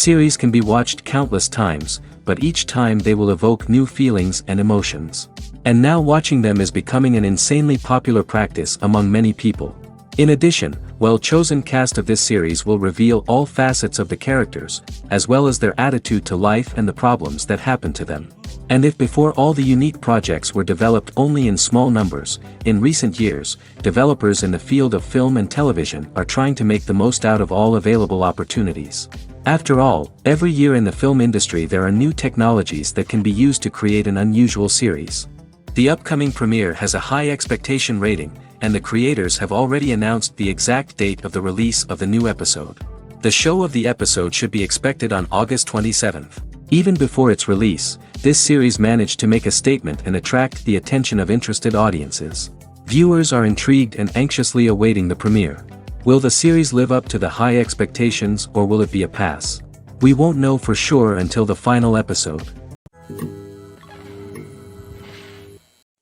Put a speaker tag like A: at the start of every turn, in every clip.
A: Series can be watched countless times, but each time they will evoke new feelings and emotions. And now watching them is becoming an insanely popular practice among many people. In addition, well-chosen cast of this series will reveal all facets of the characters, as well as their attitude to life and the problems that happen to them. And if before all the unique projects were developed only in small numbers, in recent years, developers in the field of film and television are trying to make the most out of all available opportunities. After all, every year in the film industry there are new technologies that can be used to create an unusual series. The upcoming premiere has a high expectation rating, and the creators have already announced the exact date of the release of the new episode. The show of the episode should be expected on August 27th. Even before its release, this series managed to make a statement and attract the attention of interested audiences. Viewers are intrigued and anxiously awaiting the premiere. Will the series live up to the high expectations, or will it be a pass? We won't know for sure until the final episode.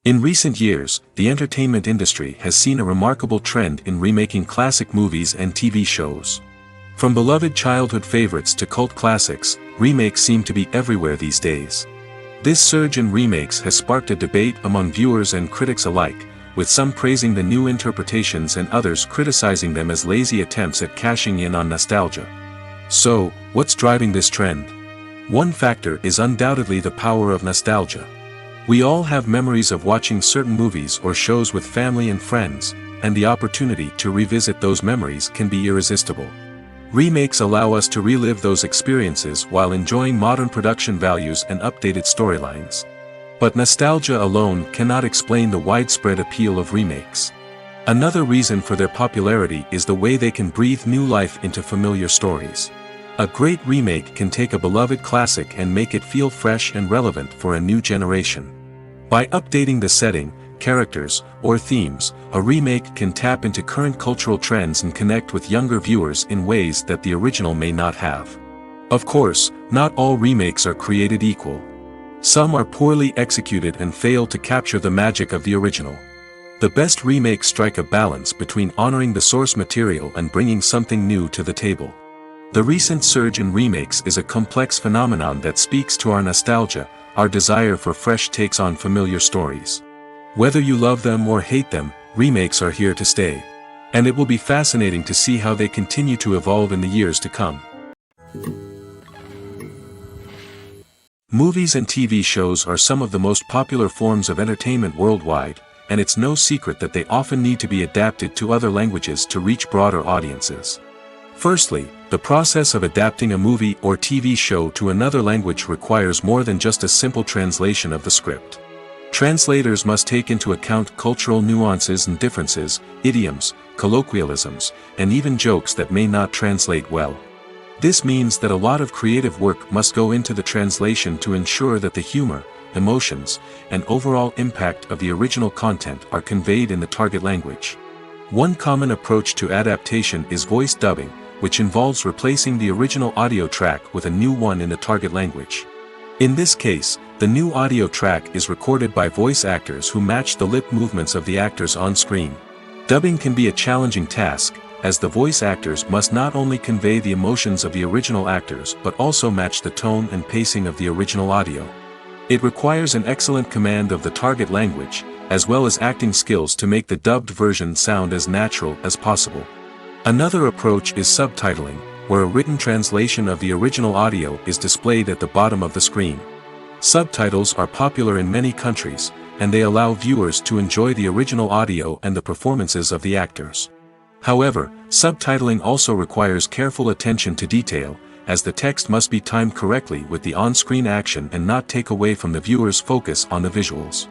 A: In recent years, the entertainment industry has seen a remarkable trend in remaking classic movies and TV shows. From beloved childhood favorites to cult classics, remakes seem to be everywhere these days. This surge in remakes has sparked a debate among viewers and critics alike, with some praising the new interpretations and others criticizing them as lazy attempts at cashing in on nostalgia. So, what's driving this trend? One factor is undoubtedly the power of nostalgia. We all have memories of watching certain movies or shows with family and friends, and the opportunity to revisit those memories can be irresistible. Remakes allow us to relive those experiences while enjoying modern production values and updated storylines. But nostalgia alone cannot explain the widespread appeal of remakes. Another reason for their popularity is the way they can breathe new life into familiar stories. A great remake can take a beloved classic and make it feel fresh and relevant for a new generation. By updating the setting, characters, or themes, a remake can tap into current cultural trends and connect with younger viewers in ways that the original may not have. Of course, not all remakes are created equal. Some are poorly executed and fail to capture the magic of the original. The best remakes strike a balance between honoring the source material and bringing something new to the table. The recent surge in remakes is a complex phenomenon that speaks to our nostalgia, our desire for fresh takes on familiar stories. Whether you love them or hate them, remakes are here to stay. And it will be fascinating to see how they continue to evolve in the years to come. Movies and TV shows are some of the most popular forms of entertainment worldwide, and it's no secret that they often need to be adapted to other languages to reach broader audiences. Firstly, the process of adapting a movie or TV show to another language requires more than just a simple translation of the script. Translators must take into account cultural nuances and differences, idioms, colloquialisms, and even jokes that may not translate well. This means that a lot of creative work must go into the translation to ensure that the humor, emotions, and overall impact of the original content are conveyed in the target language. One common approach to adaptation is voice dubbing, which involves replacing the original audio track with a new one in the target language. In this case, the new audio track is recorded by voice actors who match the lip movements of the actors on screen. Dubbing can be a challenging task, as the voice actors must not only convey the emotions of the original actors but also match the tone and pacing of the original audio. It requires an excellent command of the target language, as well as acting skills to make the dubbed version sound as natural as possible. Another approach is subtitling, where a written translation of the original audio is displayed at the bottom of the screen. Subtitles are popular in many countries, and they allow viewers to enjoy the original audio and the performances of the actors. However, subtitling also requires careful attention to detail, as the text must be timed correctly with the on-screen action and not take away from the viewer's focus on the visuals.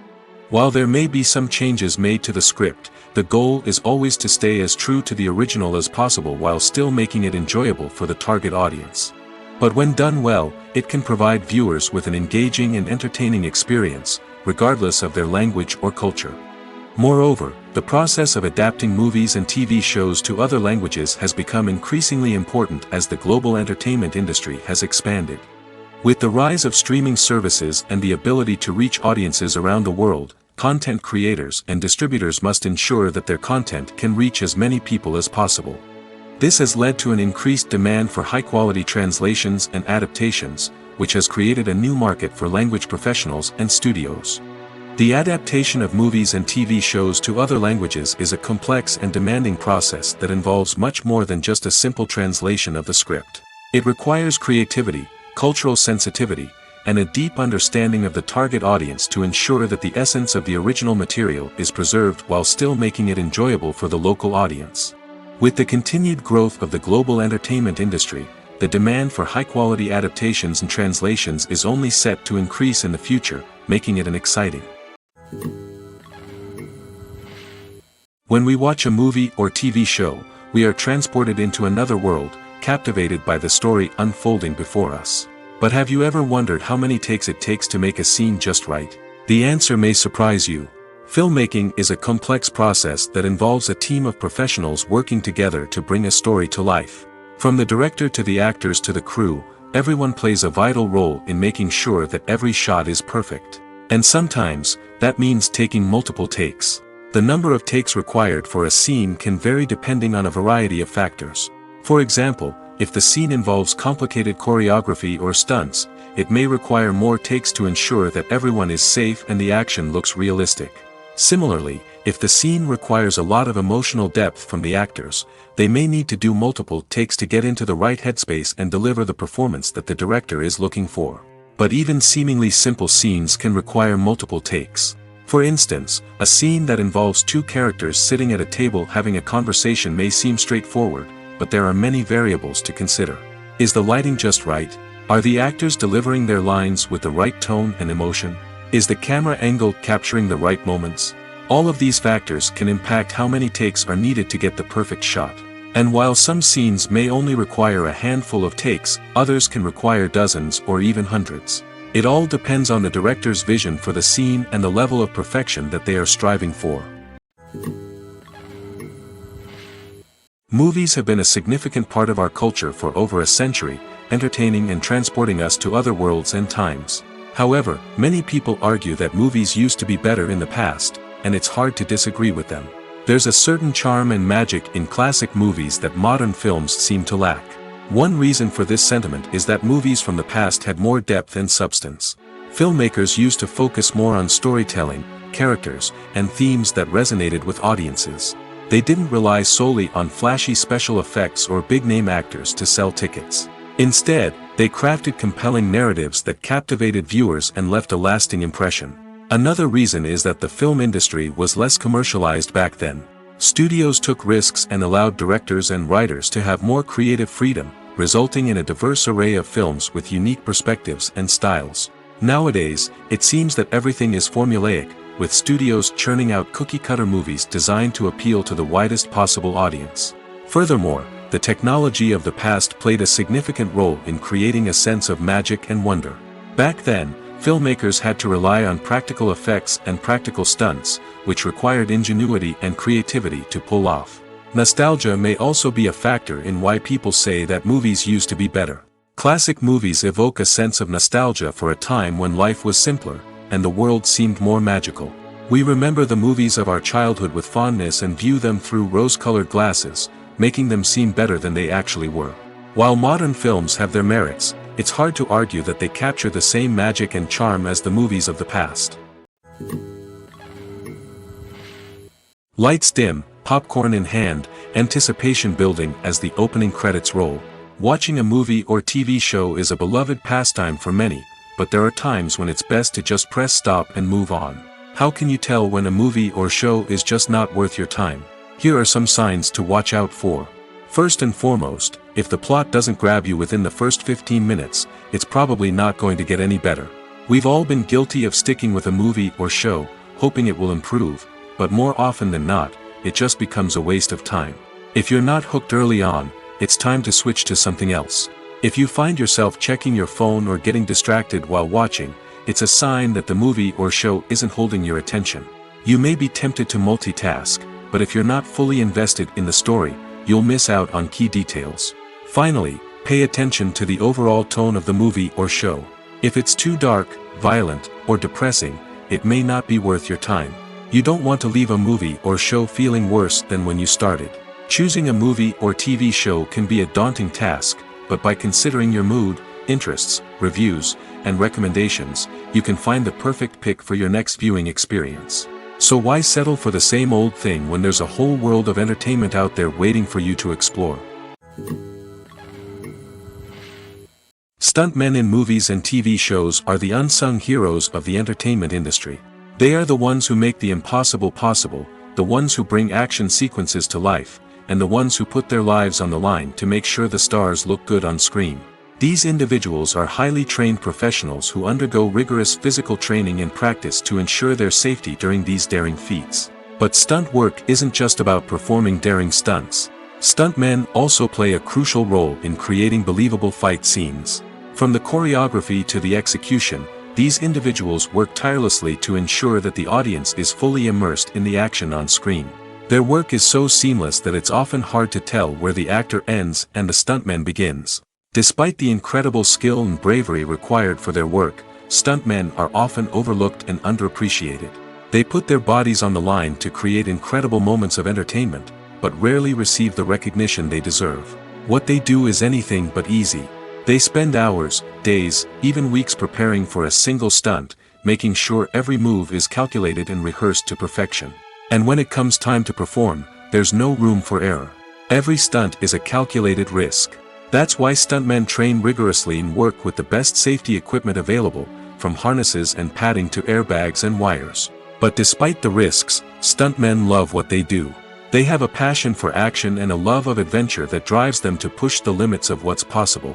A: While there may be some changes made to the script, the goal is always to stay as true to the original as possible while still making it enjoyable for the target audience. But when done well, it can provide viewers with an engaging and entertaining experience, regardless of their language or culture. Moreover, the process of adapting movies and TV shows to other languages has become increasingly important as the global entertainment industry has expanded. With the rise of streaming services and the ability to reach audiences around the world, content creators and distributors must ensure that their content can reach as many people as possible. This has led to an increased demand for high-quality translations and adaptations, which has created a new market for language professionals and studios. The adaptation of movies and TV shows to other languages is a complex and demanding process that involves much more than just a simple translation of the script. It requires creativity, cultural sensitivity, and a deep understanding of the target audience to ensure that the essence of the original material is preserved while still making it enjoyable for the local audience. With the continued growth of the global entertainment industry, the demand for high-quality adaptations and translations is only set to increase in the future, making it exciting. When we watch a movie or TV show, we are transported into another world, captivated by the story unfolding before us. But have you ever wondered how many takes it takes to make a scene just right? The answer may surprise you. Filmmaking is a complex process that involves a team of professionals working together to bring a story to life. From the director to the actors to the crew, everyone plays a vital role in making sure that every shot is perfect. And sometimes, that means taking multiple takes. The number of takes required for a scene can vary depending on a variety of factors. For example, if the scene involves complicated choreography or stunts, it may require more takes to ensure that everyone is safe and the action looks realistic. Similarly, if the scene requires a lot of emotional depth from the actors, they may need to do multiple takes to get into the right headspace and deliver the performance that the director is looking for. But even seemingly simple scenes can require multiple takes. For instance, a scene that involves two characters sitting at a table having a conversation may seem straightforward, but there are many variables to consider. Is the lighting just right? Are the actors delivering their lines with the right tone and emotion? Is the camera angle capturing the right moments? All of these factors can impact how many takes are needed to get the perfect shot. And while some scenes may only require a handful of takes, others can require dozens or even hundreds. It all depends on the director's vision for the scene and the level of perfection that they are striving for. Movies have been a significant part of our culture for over a century, entertaining and transporting us to other worlds and times. However, many people argue that movies used to be better in the past, and it's hard to disagree with them. There's a certain charm and magic in classic movies that modern films seem to lack. One reason for this sentiment is that movies from the past had more depth and substance. Filmmakers used to focus more on storytelling, characters, and themes that resonated with audiences. They didn't rely solely on flashy special effects or big-name actors to sell tickets. Instead, they crafted compelling narratives that captivated viewers and left a lasting impression. Another reason is that the film industry was less commercialized back then. Studios took risks and allowed directors and writers to have more creative freedom, resulting in a diverse array of films with unique perspectives and styles. Nowadays, it seems that everything is formulaic, with studios churning out cookie-cutter movies designed to appeal to the widest possible audience. Furthermore, the technology of the past played a significant role in creating a sense of magic and wonder. Back then, filmmakers had to rely on practical effects and practical stunts, which required ingenuity and creativity to pull off. Nostalgia may also be a factor in why people say that movies used to be better. Classic movies evoke a sense of nostalgia for a time when life was simpler, and the world seemed more magical. We remember the movies of our childhood with fondness and view them through rose-colored glasses, making them seem better than they actually were. While modern films have their merits, it's hard to argue that they capture the same magic and charm as the movies of the past. Lights dim, popcorn in hand, anticipation building as the opening credits roll. Watching a movie or TV show is a beloved pastime for many, but there are times when it's best to just press stop and move on. How can you tell when a movie or show is just not worth your time? Here are some signs to watch out for. First and foremost, if the plot doesn't grab you within the first 15 minutes, it's probably not going to get any better. We've all been guilty of sticking with a movie or show, hoping it will improve, but more often than not, it just becomes a waste of time. If you're not hooked early on, it's time to switch to something else. If you find yourself checking your phone or getting distracted while watching, it's a sign that the movie or show isn't holding your attention. You may be tempted to multitask, but if you're not fully invested in the story, you'll miss out on key details. Finally, pay attention to the overall tone of the movie or show. If it's too dark, violent, or depressing, it may not be worth your time. You don't want to leave a movie or show feeling worse than when you started. Choosing a movie or TV show can be a daunting task, but by considering your mood, interests, reviews, and recommendations, you can find the perfect pick for your next viewing experience. So why settle for the same old thing when there's a whole world of entertainment out there waiting for you to explore? Stuntmen in movies and TV shows are the unsung heroes of the entertainment industry. They are the ones who make the impossible possible, the ones who bring action sequences to life, and the ones who put their lives on the line to make sure the stars look good on screen. These individuals are highly trained professionals who undergo rigorous physical training and practice to ensure their safety during these daring feats. But stunt work isn't just about performing daring stunts. Stuntmen also play a crucial role in creating believable fight scenes. From the choreography to the execution, these individuals work tirelessly to ensure that the audience is fully immersed in the action on screen. Their work is so seamless that it's often hard to tell where the actor ends and the stuntman begins. Despite the incredible skill and bravery required for their work, stuntmen are often overlooked and underappreciated. They put their bodies on the line to create incredible moments of entertainment, but rarely receive the recognition they deserve. What they do is anything but easy. They spend hours, days, even weeks preparing for a single stunt, making sure every move is calculated and rehearsed to perfection. And when it comes time to perform, there's no room for error. Every stunt is a calculated risk. That's why stuntmen train rigorously and work with the best safety equipment available, from harnesses and padding to airbags and wires. But despite the risks, stuntmen love what they do. They have a passion for action and a love of adventure that drives them to push the limits of what's possible.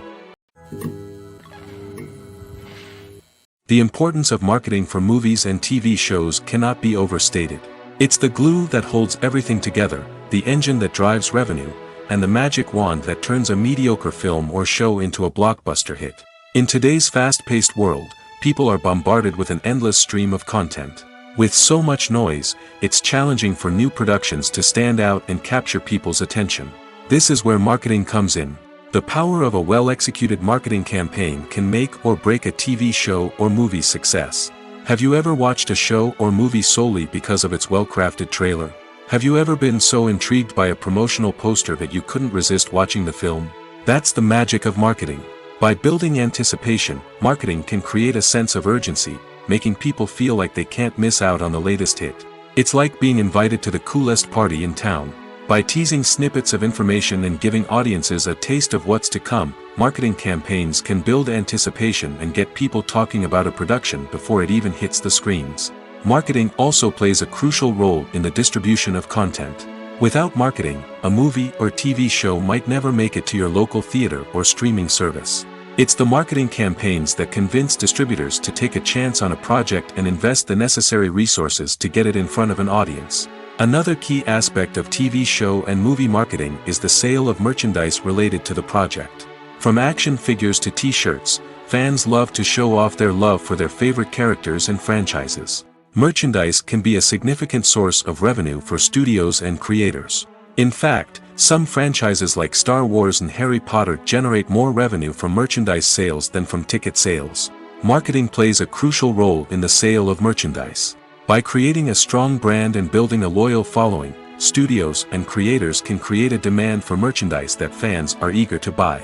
A: The importance of marketing for movies and TV shows cannot be overstated. It's the glue that holds everything together, the engine that drives revenue, and the magic wand that turns a mediocre film or show into a blockbuster hit. In today's fast-paced world, people are bombarded with an endless stream of content. With so much noise, it's challenging for new productions to stand out and capture people's attention. This is where marketing comes in. The power of a well-executed marketing campaign can make or break a TV show or movie's success. Have you ever watched a show or movie solely because of its well-crafted trailer? Have you ever been so intrigued by a promotional poster that you couldn't resist watching the film? That's the magic of marketing. By building anticipation, marketing can create a sense of urgency, making people feel like they can't miss out on the latest hit. It's like being invited to the coolest party in town. By teasing snippets of information and giving audiences a taste of what's to come, marketing campaigns can build anticipation and get people talking about a production before it even hits the screens. Marketing also plays a crucial role in the distribution of content. Without marketing, a movie or TV show might never make it to your local theater or streaming service. It's the marketing campaigns that convince distributors to take a chance on a project and invest the necessary resources to get it in front of an audience. Another key aspect of TV show and movie marketing is the sale of merchandise related to the project. From action figures to t-shirts, fans love to show off their love for their favorite characters and franchises. Merchandise can be a significant source of revenue for studios and creators. In fact, some franchises like Star Wars and Harry Potter generate more revenue from merchandise sales than from ticket sales. Marketing plays a crucial role in the sale of merchandise. By creating a strong brand and building a loyal following, studios and creators can create a demand for merchandise that fans are eager to buy.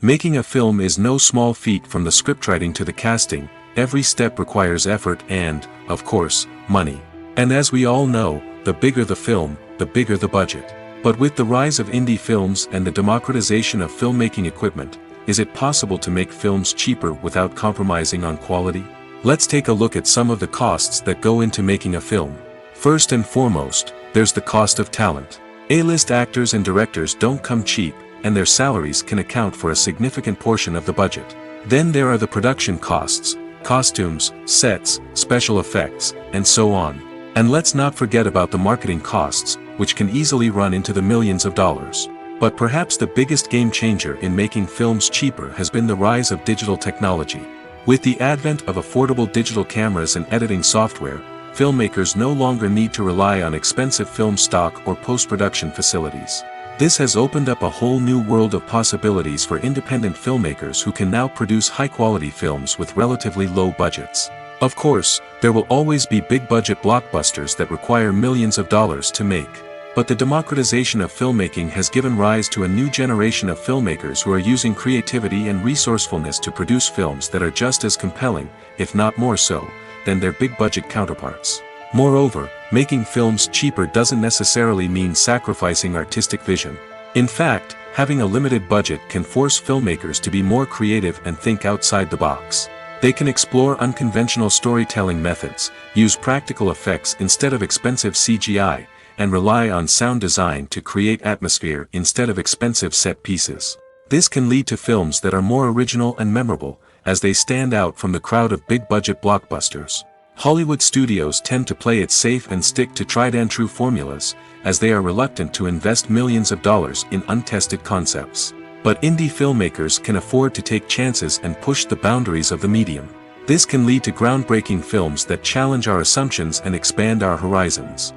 A: Making a film is no small feat. From the scriptwriting to the casting, every step requires effort and, of course, money. And as we all know, the bigger the film, the bigger the budget. But with the rise of indie films and the democratization of filmmaking equipment, is it possible to make films cheaper without compromising on quality? Let's take a look at some of the costs that go into making a film. First and foremost, there's the cost of talent. A-list actors and directors don't come cheap, and their salaries can account for a significant portion of the budget. Then there are the production costs, costumes, sets, special effects, and so on. And let's not forget about the marketing costs, which can easily run into the millions of dollars. But perhaps the biggest game changer in making films cheaper has been the rise of digital technology. With the advent of affordable digital cameras and editing software, filmmakers no longer need to rely on expensive film stock or post-production facilities. This has opened up a whole new world of possibilities for independent filmmakers who can now produce high-quality films with relatively low budgets. Of course, there will always be big-budget blockbusters that require millions of dollars to make. But the democratization of filmmaking has given rise to a new generation of filmmakers who are using creativity and resourcefulness to produce films that are just as compelling, if not more so, than their big-budget counterparts. Moreover, making films cheaper doesn't necessarily mean sacrificing artistic vision. In fact, having a limited budget can force filmmakers to be more creative and think outside the box. They can explore unconventional storytelling methods, use practical effects instead of expensive CGI, and rely on sound design to create atmosphere instead of expensive set pieces. This can lead to films that are more original and memorable, as they stand out from the crowd of big-budget blockbusters. Hollywood studios tend to play it safe and stick to tried-and-true formulas, as they are reluctant to invest millions of dollars in untested concepts. But indie filmmakers can afford to take chances and push the boundaries of the medium. This can lead to groundbreaking films that challenge our assumptions and expand our horizons.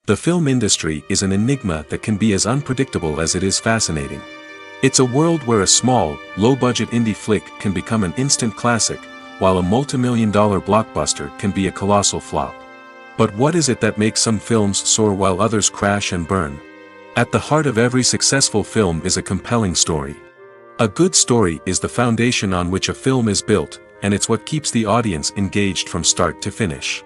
A: The film industry is an enigma that can be as unpredictable as it is fascinating. It's a world where a small, low-budget indie flick can become an instant classic, while a multi-million-dollar blockbuster can be a colossal flop. But what is it that makes some films soar while others crash and burn? At the heart of every successful film is a compelling story. A good story is the foundation on which a film is built, and it's what keeps the audience engaged from start to finish.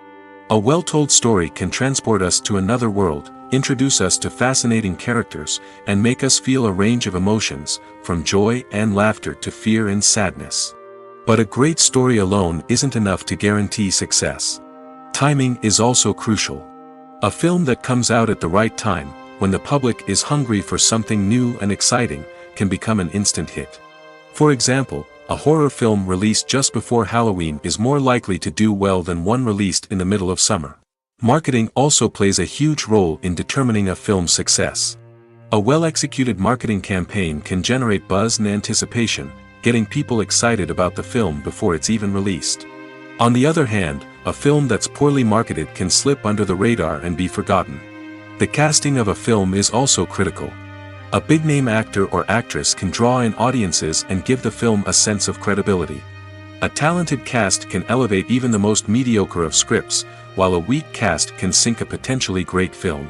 A: A well-told story can transport us to another world, introduce us to fascinating characters, and make us feel a range of emotions, from joy and laughter to fear and sadness. But a great story alone isn't enough to guarantee success. Timing is also crucial. A film that comes out at the right time, when the public is hungry for something new and exciting, can become an instant hit. For example, a horror film released just before Halloween is more likely to do well than one released in the middle of summer. Marketing also plays a huge role in determining a film's success. A well-executed marketing campaign can generate buzz and anticipation, getting people excited about the film before it's even released. On the other hand, a film that's poorly marketed can slip under the radar and be forgotten. The casting of a film is also critical. A big-name actor or actress can draw in audiences and give the film a sense of credibility. A talented cast can elevate even the most mediocre of scripts, while a weak cast can sink a potentially great film.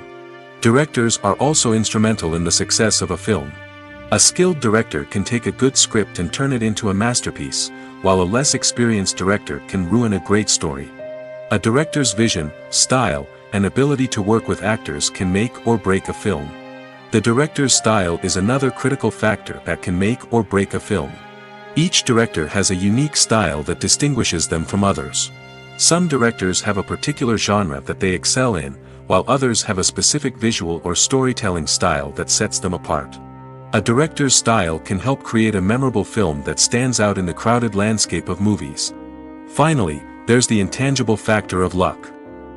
A: Directors are also instrumental in the success of a film. A skilled director can take a good script and turn it into a masterpiece, while a less experienced director can ruin a great story. A director's vision, style, and ability to work with actors can make or break a film. The director's style is another critical factor that can make or break a film. Each director has a unique style that distinguishes them from others. Some directors have a particular genre that they excel in, while others have a specific visual or storytelling style that sets them apart. A director's style can help create a memorable film that stands out in the crowded landscape of movies. Finally, there's the intangible factor of luck.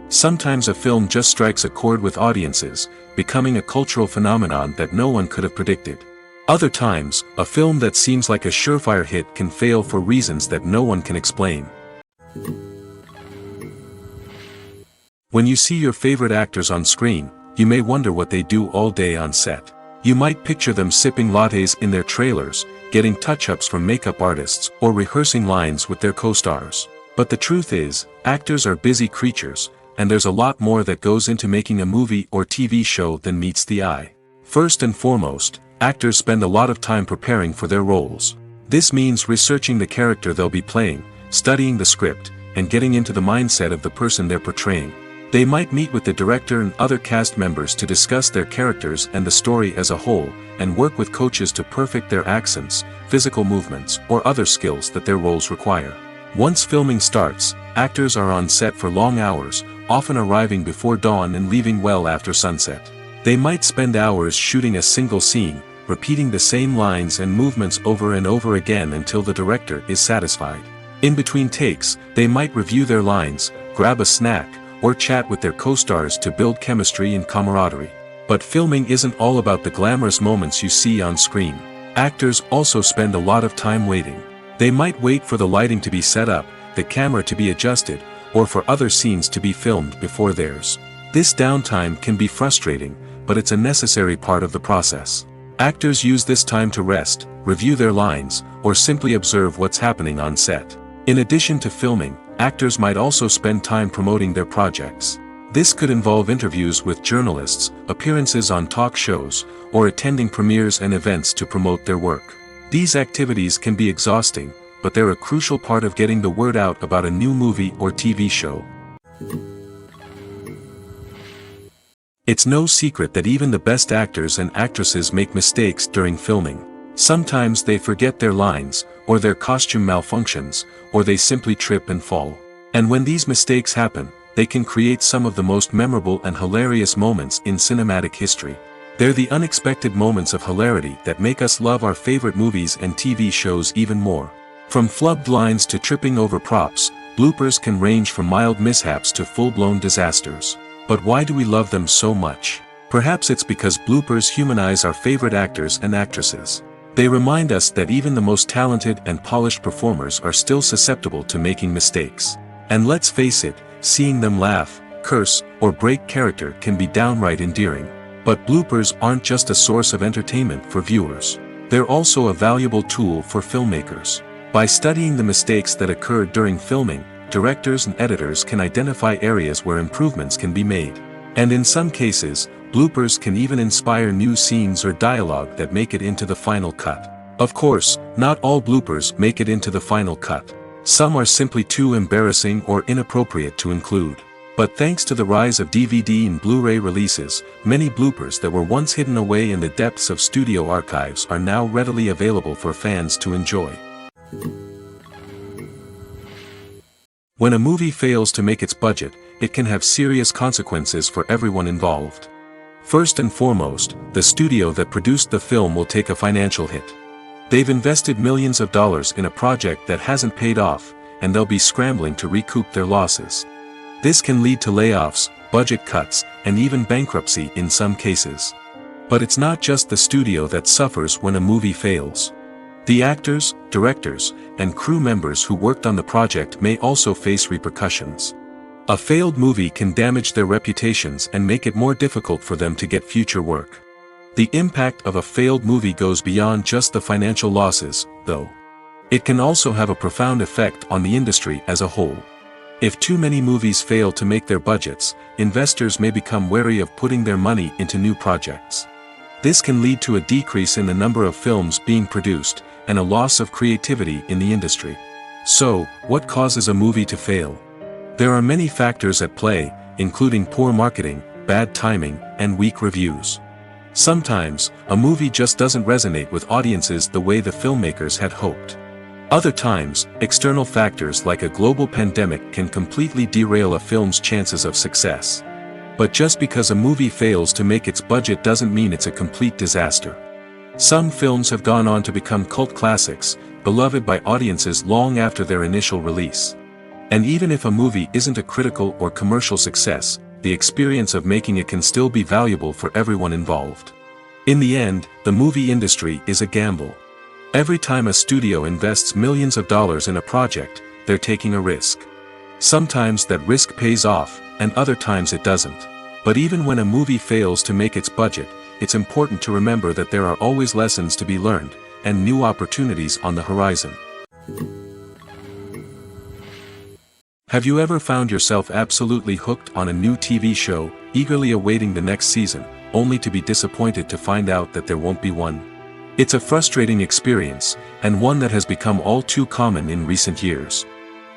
A: Sometimes a film just strikes a chord with audiences, becoming a cultural phenomenon that no one could have predicted. Other times, a film that seems like a surefire hit can fail for reasons that no one can explain. When you see your favorite actors on screen, you may wonder what they do all day on set. You might picture them sipping lattes in their trailers, getting touch-ups from makeup artists, or rehearsing lines with their co-stars. But the truth is, actors are busy creatures, and there's a lot more that goes into making a movie or TV show than meets the eye. First and foremost, actors spend a lot of time preparing for their roles. This means researching the character they'll be playing, studying the script, and getting into the mindset of the person they're portraying. They might meet with the director and other cast members to discuss their characters and the story as a whole, and work with coaches to perfect their accents, physical movements, or other skills that their roles require. Once filming starts, actors are on set for long hours, often arriving before dawn and leaving well after sunset. They might spend hours shooting a single scene, repeating the same lines and movements over and over again until the director is satisfied. In between takes, they might review their lines, grab a snack, or chat with their co-stars to build chemistry and camaraderie. But filming isn't all about the glamorous moments you see on screen. Actors also spend a lot of time waiting. They might wait for the lighting to be set up, the camera to be adjusted, or for other scenes to be filmed before theirs. This downtime can be frustrating, but it's a necessary part of the process. Actors use this time to rest, review their lines, or simply observe what's happening on set. In addition to filming, actors might also spend time promoting their projects. This could involve interviews with journalists, appearances on talk shows, or attending premieres and events to promote their work. These activities can be exhausting, but they're a crucial part of getting the word out about a new movie or TV show. It's no secret that even the best actors and actresses make mistakes during filming. Sometimes they forget their lines, or their costume malfunctions, or they simply trip and fall. And when these mistakes happen, they can create some of the most memorable and hilarious moments in cinematic history. They're the unexpected moments of hilarity that make us love our favorite movies and TV shows even more. From flubbed lines to tripping over props, bloopers can range from mild mishaps to full-blown disasters. But why do we love them so much? Perhaps it's because bloopers humanize our favorite actors and actresses. They remind us that even the most talented and polished performers are still susceptible to making mistakes. And let's face it, seeing them laugh, curse, or break character can be downright endearing. But bloopers aren't just a source of entertainment for viewers. They're also a valuable tool for filmmakers. By studying the mistakes that occurred during filming, directors and editors can identify areas where improvements can be made. And in some cases, bloopers can even inspire new scenes or dialogue that make it into the final cut. Of course, not all bloopers make it into the final cut. Some are simply too embarrassing or inappropriate to include. But thanks to the rise of DVD and Blu-ray releases, many bloopers that were once hidden away in the depths of studio archives are now readily available for fans to enjoy. When a movie fails to make its budget, it can have serious consequences for everyone involved. First and foremost, the studio that produced the film will take a financial hit. They've invested millions of dollars in a project that hasn't paid off, and they'll be scrambling to recoup their losses. This can lead to layoffs, budget cuts, and even bankruptcy in some cases. But it's not just the studio that suffers when a movie fails. The actors, directors, and crew members who worked on the project may also face repercussions. A failed movie can damage their reputations and make it more difficult for them to get future work. The impact of a failed movie goes beyond just the financial losses, though. It can also have a profound effect on the industry as a whole. If too many movies fail to make their budgets, investors may become wary of putting their money into new projects. This can lead to a decrease in the number of films being produced, and a loss of creativity in the industry. So, what causes a movie to fail? There are many factors at play, including poor marketing, bad timing, and weak reviews. Sometimes, a movie just doesn't resonate with audiences the way the filmmakers had hoped. Other times, external factors like a global pandemic can completely derail a film's chances of success. But just because a movie fails to make its budget doesn't mean it's a complete disaster. Some films have gone on to become cult classics, beloved by audiences long after their initial release. And even if a movie isn't a critical or commercial success, the experience of making it can still be valuable for everyone involved. In the end, the movie industry is a gamble. Every time a studio invests millions of dollars in a project, they're taking a risk. Sometimes that risk pays off, and other times it doesn't. But even when a movie fails to make its budget, it's important to remember that there are always lessons to be learned, and new opportunities on the horizon. Have you ever found yourself absolutely hooked on a new TV show, eagerly awaiting the next season, only to be disappointed to find out that there won't be one? It's a frustrating experience, and one that has become all too common in recent years.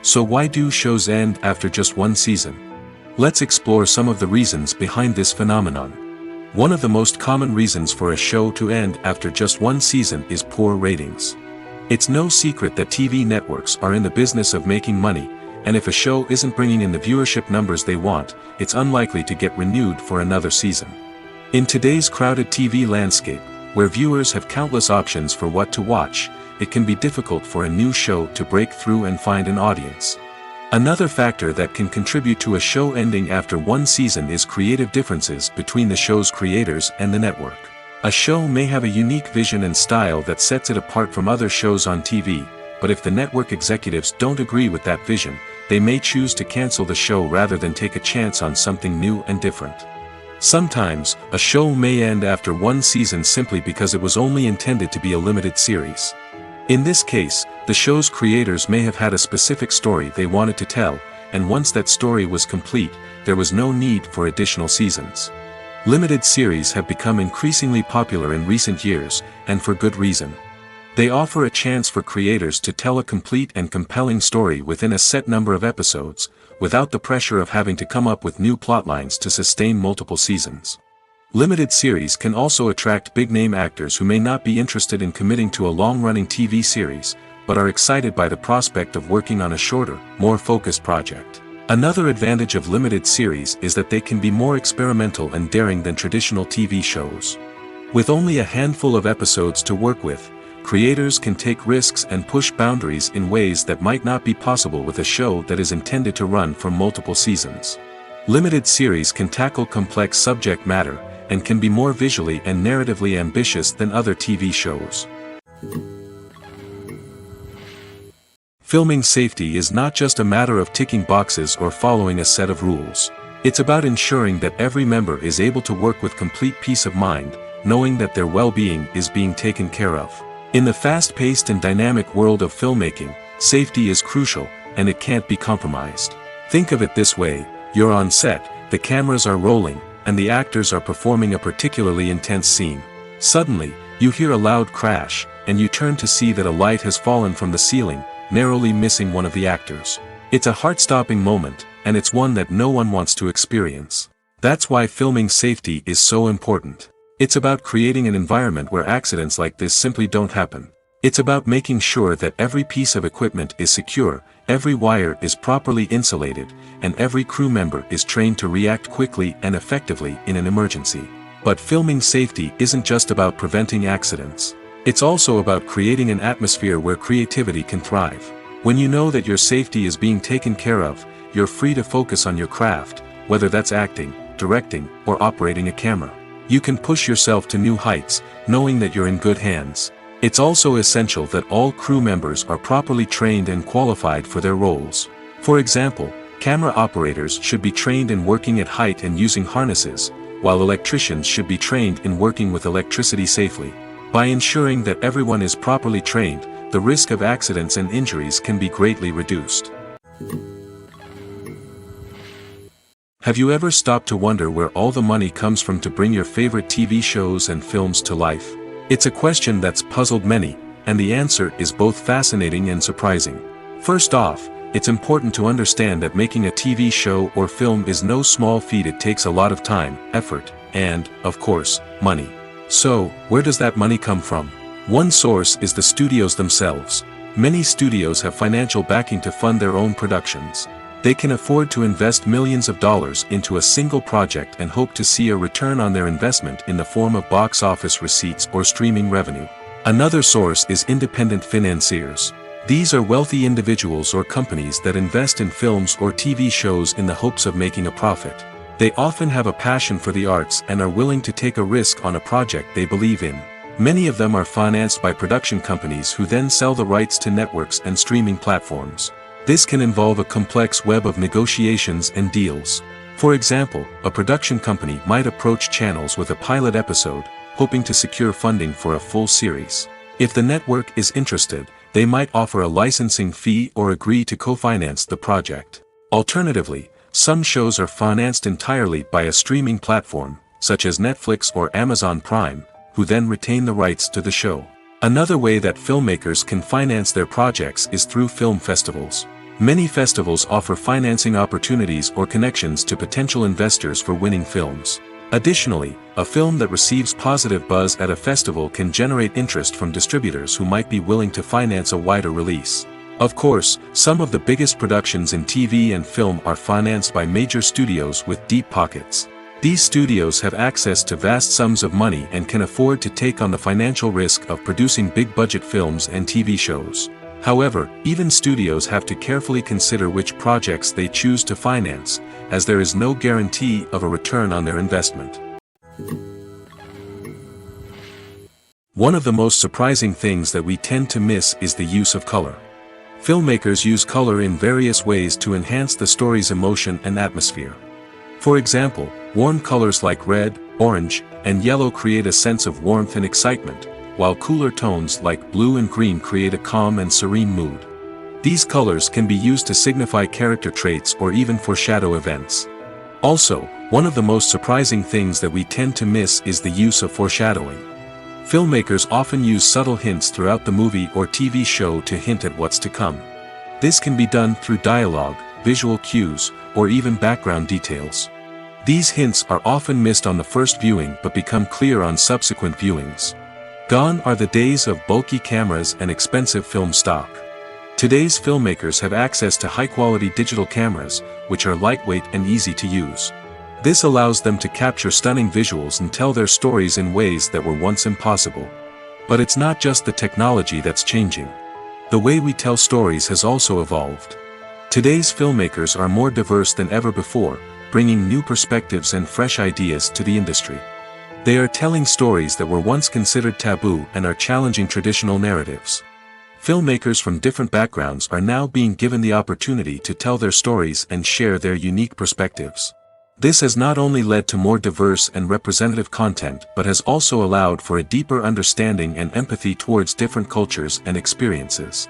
A: So why do shows end after just one season? Let's explore some of the reasons behind this phenomenon. One of the most common reasons for a show to end after just one season is poor ratings. It's no secret that TV networks are in the business of making money, and if a show isn't bringing in the viewership numbers they want, it's unlikely to get renewed for another season. In today's crowded TV landscape, where viewers have countless options for what to watch, it can be difficult for a new show to break through and find an audience. Another factor that can contribute to a show ending after one season is creative differences between the show's creators and the network. A show may have a unique vision and style that sets it apart from other shows on TV, but if the network executives don't agree with that vision, they may choose to cancel the show rather than take a chance on something new and different. Sometimes, a show may end after one season simply because it was only intended to be a limited series. In this case, the show's creators may have had a specific story they wanted to tell, and once that story was complete, there was no need for additional seasons. Limited series have become increasingly popular in recent years, and for good reason. They offer a chance for creators to tell a complete and compelling story within a set number of episodes, without the pressure of having to come up with new plotlines to sustain multiple seasons. Limited series can also attract big-name actors who may not be interested in committing to a long-running TV series, but are excited by the prospect of working on a shorter, more focused project. Another advantage of limited series is that they can be more experimental and daring than traditional TV shows. With only a handful of episodes to work with, creators can take risks and push boundaries in ways that might not be possible with a show that is intended to run for multiple seasons. Limited series can tackle complex subject matter, and can be more visually and narratively ambitious than other TV shows. Filming safety is not just a matter of ticking boxes or following a set of rules. It's about ensuring that every member is able to work with complete peace of mind, knowing that their well-being is being taken care of. In the fast-paced and dynamic world of filmmaking, safety is crucial, and it can't be compromised. Think of it this way: you're on set, the cameras are rolling, and the actors are performing a particularly intense scene. Suddenly, you hear a loud crash, and you turn to see that a light has fallen from the ceiling, narrowly missing one of the actors. It's a heart-stopping moment, and it's one that no one wants to experience. That's why filming safety is so important. It's about creating an environment where accidents like this simply don't happen. It's about making sure that every piece of equipment is secure, every wire is properly insulated, and every crew member is trained to react quickly and effectively in an emergency. But filming safety isn't just about preventing accidents. It's also about creating an atmosphere where creativity can thrive. When you know that your safety is being taken care of, you're free to focus on your craft, whether that's acting, directing, or operating a camera. You can push yourself to new heights, knowing that you're in good hands. It's also essential that all crew members are properly trained and qualified for their roles. For example, camera operators should be trained in working at height and using harnesses, while electricians should be trained in working with electricity safely. By ensuring that everyone is properly trained, the risk of accidents and injuries can be greatly reduced. Have you ever stopped to wonder where all the money comes from to bring your favorite TV shows and films to life? It's a question that's puzzled many, and the answer is both fascinating and surprising. First off, it's important to understand that making a TV show or film is no small feat. It takes a lot of time, effort, and, of course, money. So, where does that money come from? One source is the studios themselves. Many studios have financial backing to fund their own productions. They can afford to invest millions of dollars into a single project and hope to see a return on their investment in the form of box office receipts or streaming revenue. Another source is independent financiers. These are wealthy individuals or companies that invest in films or TV shows in the hopes of making a profit. They often have a passion for the arts and are willing to take a risk on a project they believe in. Many of them are financed by production companies who then sell the rights to networks and streaming platforms. This can involve a complex web of negotiations and deals. For example, a production company might approach channels with a pilot episode, hoping to secure funding for a full series. If the network is interested, they might offer a licensing fee or agree to co-finance the project. Alternatively, some shows are financed entirely by a streaming platform, such as Netflix or Amazon Prime, who then retain the rights to the show. Another way that filmmakers can finance their projects is through film festivals. Many festivals offer financing opportunities or connections to potential investors for winning films. Additionally, a film that receives positive buzz at a festival can generate interest from distributors who might be willing to finance a wider release. Of course, some of the biggest productions in TV and film are financed by major studios with deep pockets. These studios have access to vast sums of money and can afford to take on the financial risk of producing big-budget films and TV shows. However, even studios have to carefully consider which projects they choose to finance, as there is no guarantee of a return on their investment. One of the most surprising things that we tend to miss is the use of color. Filmmakers use color in various ways to enhance the story's emotion and atmosphere. For example, Warm colors like red, orange, and yellow create a sense of warmth and excitement, while cooler tones like blue and green create a calm and serene mood. These colors can be used to signify character traits or even foreshadow events. Also, one of the most surprising things that we tend to miss is the use of foreshadowing. Filmmakers often use subtle hints throughout the movie or TV show to hint at what's to come. This can be done through dialogue, visual cues, or even background details. These hints are often missed on the first viewing but become clear on subsequent viewings. Gone are the days of bulky cameras and expensive film stock. Today's filmmakers have access to high-quality digital cameras, which are lightweight and easy to use. This allows them to capture stunning visuals and tell their stories in ways that were once impossible. But it's not just the technology that's changing. The way we tell stories has also evolved. Today's filmmakers are more diverse than ever before, bringing new perspectives and fresh ideas to the industry. They are telling stories that were once considered taboo and are challenging traditional narratives. Filmmakers from different backgrounds are now being given the opportunity to tell their stories and share their unique perspectives. This has not only led to more diverse and representative content but has also allowed for a deeper understanding and empathy towards different cultures and experiences.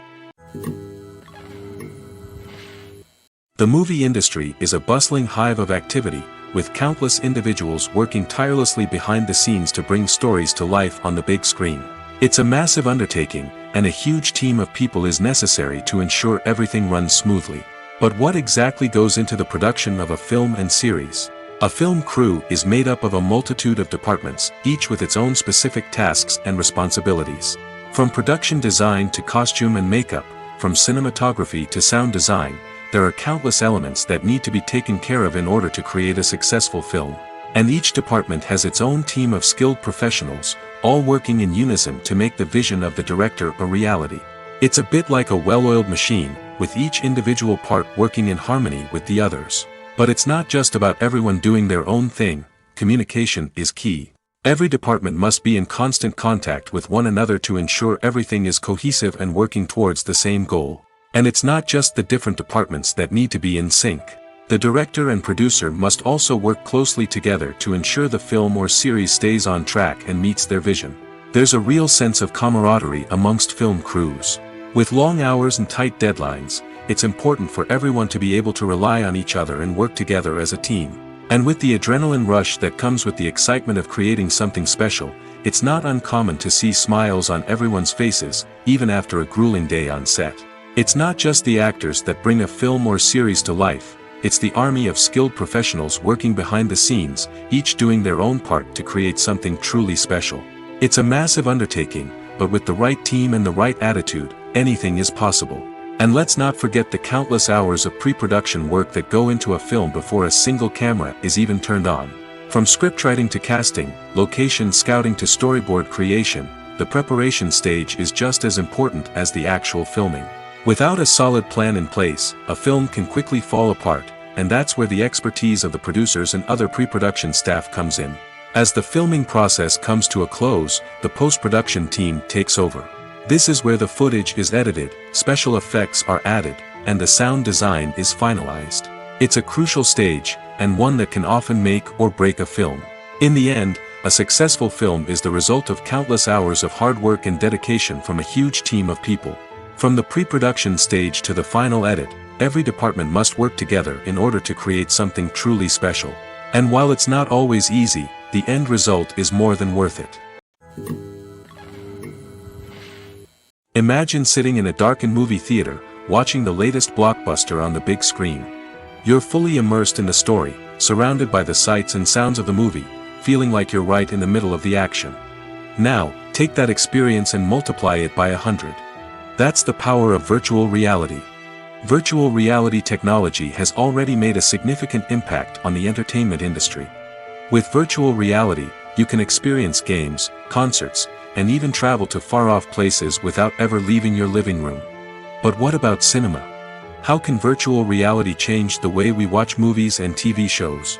A: The movie industry is a bustling hive of activity, with countless individuals working tirelessly behind the scenes to bring stories to life on the big screen. It's a massive undertaking, and a huge team of people is necessary to ensure everything runs smoothly. But what exactly goes into the production of a film and series? A film crew is made up of a multitude of departments, each with its own specific tasks and responsibilities. From production design to costume and makeup, from cinematography to sound design, there are countless elements that need to be taken care of in order to create a successful film. And each department has its own team of skilled professionals, all working in unison to make the vision of the director a reality. It's a bit like a well-oiled machine, with each individual part working in harmony with the others. But it's not just about everyone doing their own thing. Communication is key. Every department must be in constant contact with one another to ensure everything is cohesive and working towards the same goal. And it's not just the different departments that need to be in sync. The director and producer must also work closely together to ensure the film or series stays on track and meets their vision. There's a real sense of camaraderie amongst film crews. With long hours and tight deadlines, it's important for everyone to be able to rely on each other and work together as a team. And with the adrenaline rush that comes with the excitement of creating something special, it's not uncommon to see smiles on everyone's faces, even after a grueling day on set. It's not just the actors that bring a film or series to life, it's the army of skilled professionals working behind the scenes, each doing their own part to create something truly special. It's a massive undertaking, but with the right team and the right attitude, anything is possible. And let's not forget the countless hours of pre-production work that go into a film before a single camera is even turned on. From scriptwriting to casting, location scouting to storyboard creation, the preparation stage is just as important as the actual filming. Without a solid plan in place, a film can quickly fall apart, and that's where the expertise of the producers and other pre-production staff comes in. As the filming process comes to a close, the post-production team takes over. This is where the footage is edited, special effects are added, and the sound design is finalized. It's a crucial stage, and one that can often make or break a film. In the end, a successful film is the result of countless hours of hard work and dedication from a huge team of people. From the pre-production stage to the final edit, every department must work together in order to create something truly special. And while it's not always easy, the end result is more than worth it. Imagine sitting in a darkened movie theater, watching the latest blockbuster on the big screen. You're fully immersed in the story, surrounded by the sights and sounds of the movie, feeling like you're right in the middle of the action. Now, take that experience and multiply it by 100. That's the power of virtual reality. Virtual reality technology has already made a significant impact on the entertainment industry. With virtual reality, you can experience games, concerts, and even travel to far-off places without ever leaving your living room. But what about cinema? How can virtual reality change the way we watch movies and TV shows?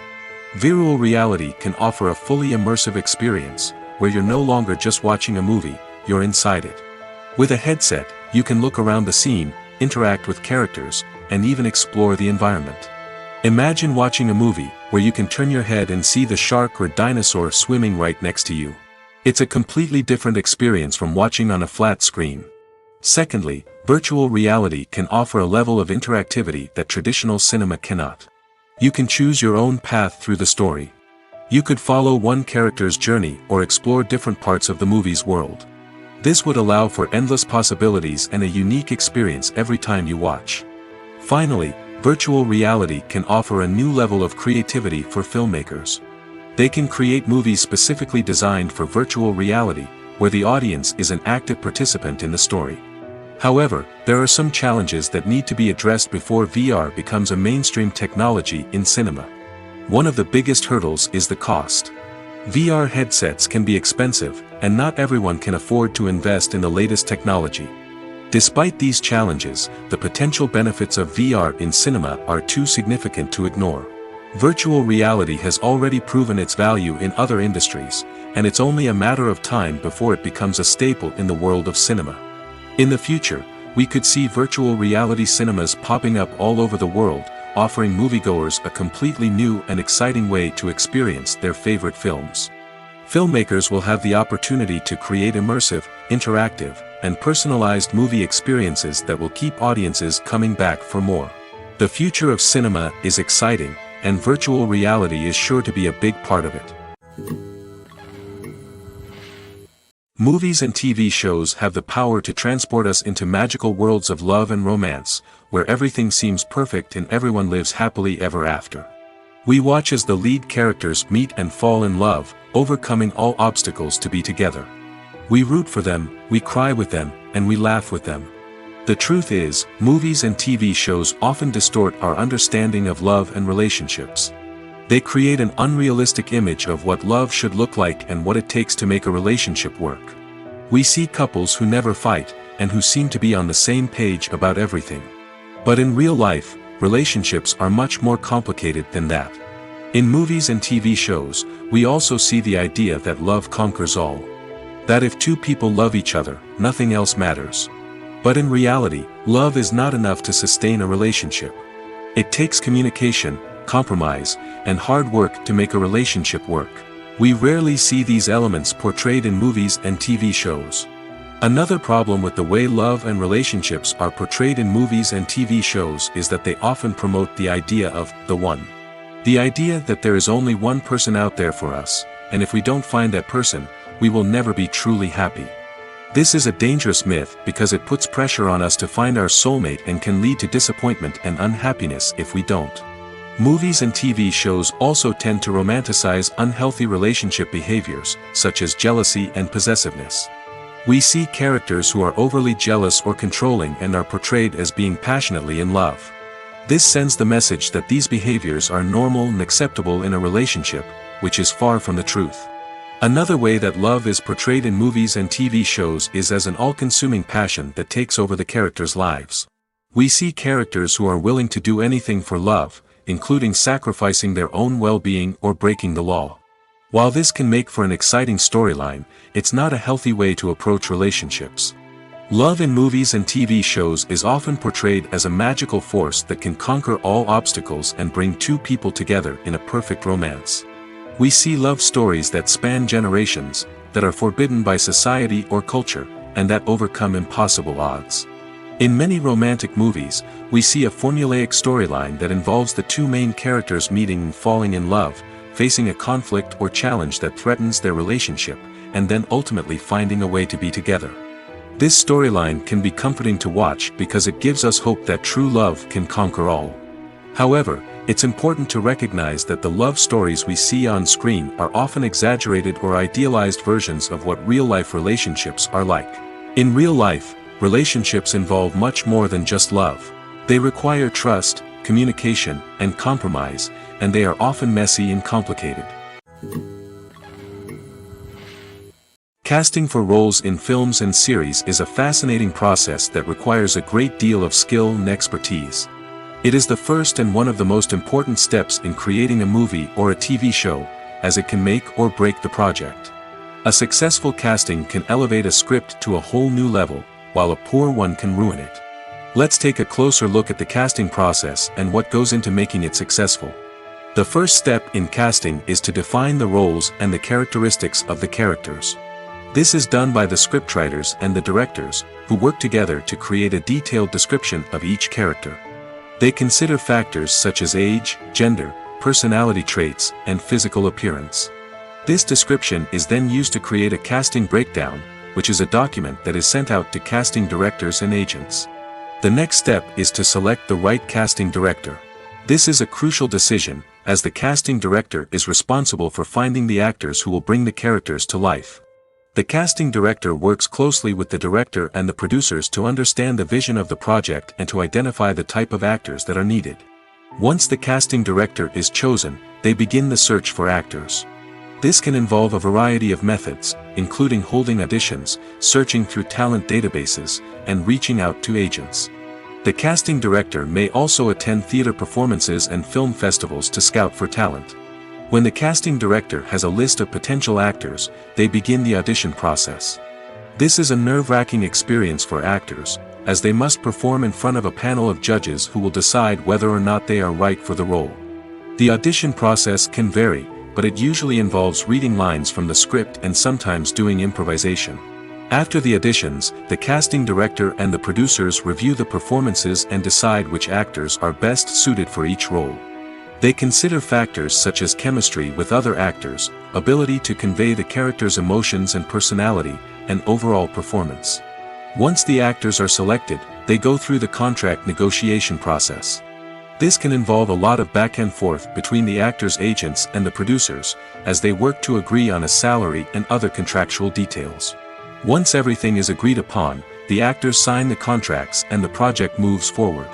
A: Virtual reality can offer a fully immersive experience, where you're no longer just watching a movie, you're inside it. With a headset, you can look around the scene, interact with characters, and even explore the environment. Imagine watching a movie, where you can turn your head and see the shark or dinosaur swimming right next to you. It's a completely different experience from watching on a flat screen. Secondly, virtual reality can offer a level of interactivity that traditional cinema cannot. You can choose your own path through the story. You could follow one character's journey or explore different parts of the movie's world. This would allow for endless possibilities and a unique experience every time you watch. Finally, virtual reality can offer a new level of creativity for filmmakers. They can create movies specifically designed for virtual reality, where the audience is an active participant in the story. However, there are some challenges that need to be addressed before VR becomes a mainstream technology in cinema. One of the biggest hurdles is the cost. VR headsets can be expensive, and not everyone can afford to invest in the latest technology. Despite these challenges, the potential benefits of VR in cinema are too significant to ignore. Virtual reality has already proven its value in other industries, and it's only a matter of time before it becomes a staple in the world of cinema. In the future, we could see virtual reality cinemas popping up all over the world, offering moviegoers a completely new and exciting way to experience their favorite films. Filmmakers will have the opportunity to create immersive, interactive, and personalized movie experiences that will keep audiences coming back for more. The future of cinema is exciting, and virtual reality is sure to be a big part of it. Movies and TV shows have the power to transport us into magical worlds of love and romance, where everything seems perfect and everyone lives happily ever after. We watch as the lead characters meet and fall in love, overcoming all obstacles to be together. We root for them, we cry with them, and we laugh with them. The truth is, movies and TV shows often distort our understanding of love and relationships. They create an unrealistic image of what love should look like and what it takes to make a relationship work. We see couples who never fight, and who seem to be on the same page about everything. But in real life, relationships are much more complicated than that. In movies and TV shows, we also see the idea that love conquers all. That if two people love each other, nothing else matters. But in reality, love is not enough to sustain a relationship. It takes communication, compromise, and hard work to make a relationship work. We rarely see these elements portrayed in movies and TV shows. Another problem with the way love and relationships are portrayed in movies and TV shows is that they often promote the idea of the one. The idea that there is only one person out there for us, and if we don't find that person, we will never be truly happy. This is a dangerous myth because it puts pressure on us to find our soulmate and can lead to disappointment and unhappiness if we don't. Movies and TV shows also tend to romanticize unhealthy relationship behaviors, such as jealousy and possessiveness. We see characters who are overly jealous or controlling and are portrayed as being passionately in love. This sends the message that these behaviors are normal and acceptable in a relationship, which is far from the truth. Another way that love is portrayed in movies and TV shows is as an all-consuming passion that takes over the characters' lives. We see characters who are willing to do anything for love, including sacrificing their own well-being or breaking the law. While this can make for an exciting storyline, it's not a healthy way to approach relationships. Love in movies and TV shows is often portrayed as a magical force that can conquer all obstacles and bring two people together in a perfect romance. We see love stories that span generations, that are forbidden by society or culture, and that overcome impossible odds. In many romantic movies, we see a formulaic storyline that involves the two main characters meeting and falling in love, facing a conflict or challenge that threatens their relationship, and then ultimately finding a way to be together. This storyline can be comforting to watch because it gives us hope that true love can conquer all. However, it's important to recognize that the love stories we see on screen are often exaggerated or idealized versions of what real-life relationships are like. In real life, relationships involve much more than just love. They require trust, communication, and compromise, and they are often messy and complicated. Casting for roles in films and series is a fascinating process that requires a great deal of skill and expertise. It is the first and one of the most important steps in creating a movie or a TV show, as it can make or break the project. A successful casting can elevate a script to a whole new level, while a poor one can ruin it. Let's take a closer look at the casting process and what goes into making it successful. The first step in casting is to define the roles and the characteristics of the characters. This is done by the scriptwriters and the directors, who work together to create a detailed description of each character. They consider factors such as age, gender, personality traits, and physical appearance. This description is then used to create a casting breakdown, which is a document that is sent out to casting directors and agents. The next step is to select the right casting director. This is a crucial decision, as the casting director is responsible for finding the actors who will bring the characters to life. The casting director works closely with the director and the producers to understand the vision of the project and to identify the type of actors that are needed. Once the casting director is chosen, they begin the search for actors. This can involve a variety of methods, including holding auditions, searching through talent databases, and reaching out to agents. The casting director may also attend theater performances and film festivals to scout for talent. When the casting director has a list of potential actors, they begin the audition process. This is a nerve-wracking experience for actors, as they must perform in front of a panel of judges who will decide whether or not they are right for the role. The audition process can vary, but it usually involves reading lines from the script and sometimes doing improvisation. After the auditions, the casting director and the producers review the performances and decide which actors are best suited for each role. They consider factors such as chemistry with other actors, ability to convey the character's emotions and personality, and overall performance. Once the actors are selected, they go through the contract negotiation process. This can involve a lot of back and forth between the actors' agents and the producers, as they work to agree on a salary and other contractual details. Once everything is agreed upon, the actors sign the contracts and the project moves forward.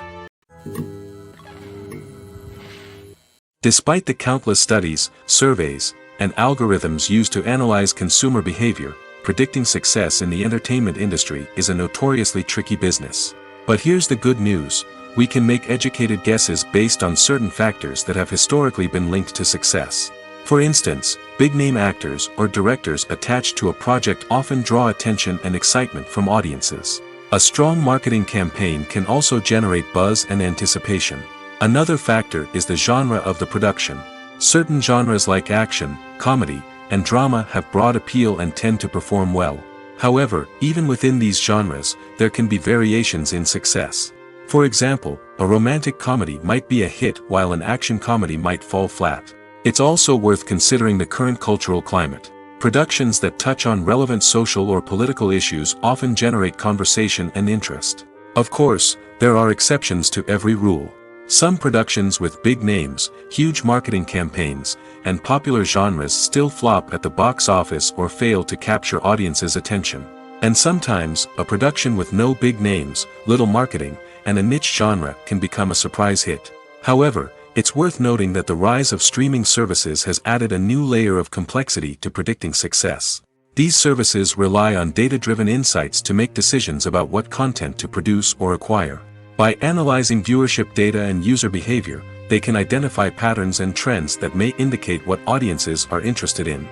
A: Despite the countless studies, surveys, and algorithms used to analyze consumer behavior, predicting success in the entertainment industry is a notoriously tricky business. But here's the good news: we can make educated guesses based on certain factors that have historically been linked to success. For instance, big-name actors or directors attached to a project often draw attention and excitement from audiences. A strong marketing campaign can also generate buzz and anticipation. Another factor is the genre of the production. Certain genres like action, comedy, and drama have broad appeal and tend to perform well. However, even within these genres, there can be variations in success. For example, a romantic comedy might be a hit while an action comedy might fall flat. It's also worth considering the current cultural climate. Productions that touch on relevant social or political issues often generate conversation and interest. Of course, there are exceptions to every rule. Some productions with big names, huge marketing campaigns, and popular genres still flop at the box office or fail to capture audiences' attention. And sometimes, a production with no big names, little marketing, and a niche genre can become a surprise hit. However, it's worth noting that the rise of streaming services has added a new layer of complexity to predicting success. These services rely on data-driven insights to make decisions about what content to produce or acquire. By analyzing viewership data and user behavior, they can identify patterns and trends that may indicate what audiences are interested in.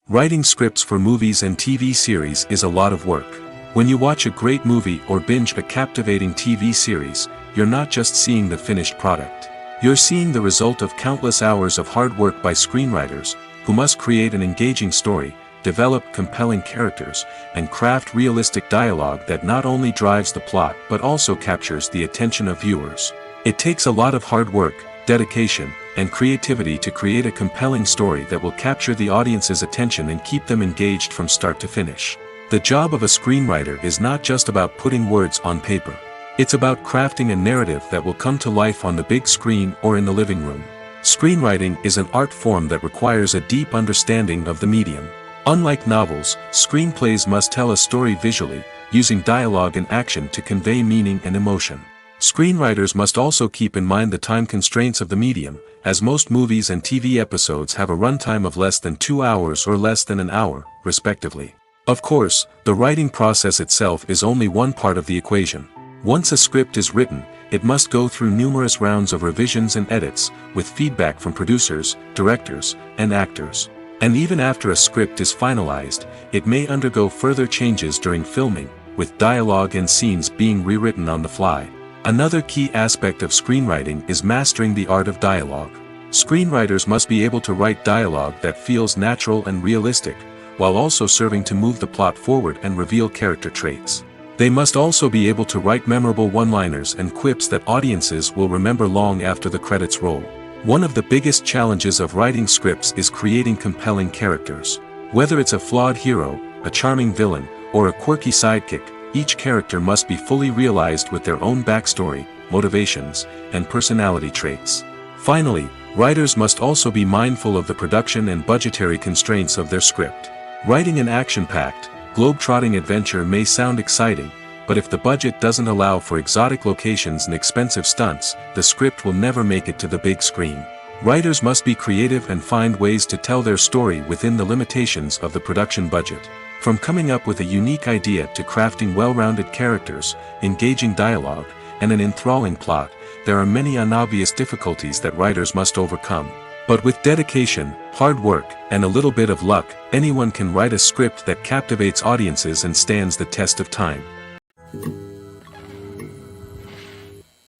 A: Writing scripts for movies and TV series is a lot of work. When you watch a great movie or binge a captivating TV series, you're not just seeing the finished product. You're seeing the result of countless hours of hard work by screenwriters, who must create an engaging story, develop compelling characters, and craft realistic dialogue that not only drives the plot but also captures the attention of viewers. It takes a lot of hard work, dedication, and creativity to create a compelling story that will capture the audience's attention and keep them engaged from start to finish. The job of a screenwriter is not just about putting words on paper. It's about crafting a narrative that will come to life on the big screen or in the living room. Screenwriting is an art form that requires a deep understanding of the medium. Unlike novels, screenplays must tell a story visually, using dialogue and action to convey meaning and emotion. Screenwriters must also keep in mind the time constraints of the medium, as most movies and TV episodes have a runtime of less than 2 hours or less than an hour, respectively. Of course, the writing process itself is only one part of the equation. Once a script is written, it must go through numerous rounds of revisions and edits, with feedback from producers, directors, and actors. And even after a script is finalized, it may undergo further changes during filming, with dialogue and scenes being rewritten on the fly. Another key aspect of screenwriting is mastering the art of dialogue. Screenwriters must be able to write dialogue that feels natural and realistic, while also serving to move the plot forward and reveal character traits. They must also be able to write memorable one-liners and quips that audiences will remember long after the credits roll. One of the biggest challenges of writing scripts is creating compelling characters. Whether it's a flawed hero, a charming villain, or a quirky sidekick, each character must be fully realized with their own backstory, motivations, and personality traits. Finally, writers must also be mindful of the production and budgetary constraints of their script. Writing an action-packed, globe-trotting adventure may sound exciting, but if the budget doesn't allow for exotic locations and expensive stunts, the script will never make it to the big screen. Writers must be creative and find ways to tell their story within the limitations of the production budget. From coming up with a unique idea to crafting well-rounded characters, engaging dialogue, and an enthralling plot, there are many unobvious difficulties that writers must overcome. But with dedication, hard work, and a little bit of luck, anyone can write a script that captivates audiences and stands the test of time.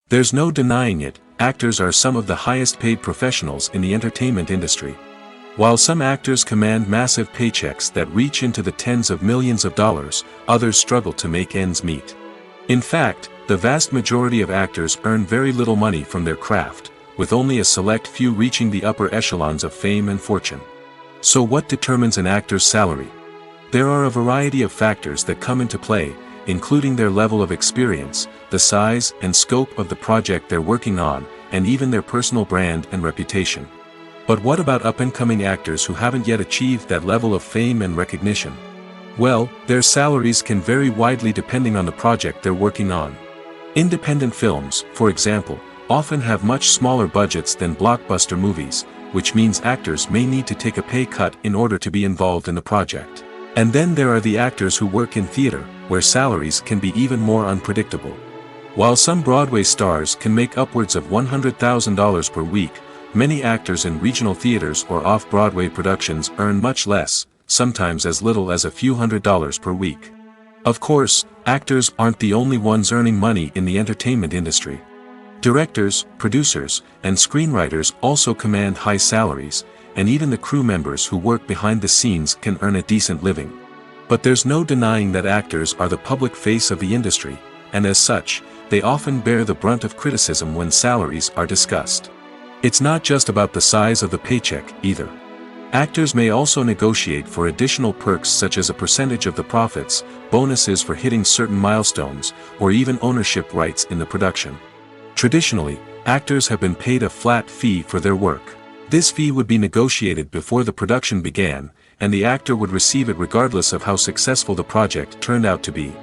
A: There's no denying it, actors are some of the highest paid professionals in the entertainment industry. While some actors command massive paychecks that reach into the tens of millions of dollars, others struggle to make ends meet. In fact, the vast majority of actors earn very little money from their craft, with only a select few reaching the upper echelons of fame and fortune. So what determines an actor's salary? There are a variety of factors that come into play, including their level of experience, the size and scope of the project they're working on, and even their personal brand and reputation. But what about up-and-coming actors who haven't yet achieved that level of fame and recognition? Well, their salaries can vary widely depending on the project they're working on. Independent films, for example, often have much smaller budgets than blockbuster movies, which means actors may need to take a pay cut in order to be involved in the project. And then there are the actors who work in theater, where salaries can be even more unpredictable. While some Broadway stars can make upwards of $100,000 per week, many actors in regional theaters or off-Broadway productions earn much less, sometimes as little as a few $100s per week. Of course, actors aren't the only ones earning money in the entertainment industry. Directors, producers, and screenwriters also command high salaries, and even the crew members who work behind the scenes can earn a decent living. But there's no denying that actors are the public face of the industry, and as such, they often bear the brunt of criticism when salaries are discussed. It's not just about the size of the paycheck, either. Actors may also negotiate for additional perks such as a percentage of the profits, bonuses for hitting certain milestones, or even ownership rights in the production. Traditionally, actors have been paid a flat fee for their work. This fee would be negotiated before the production began, and the actor would receive it regardless of how successful the project turned out to be.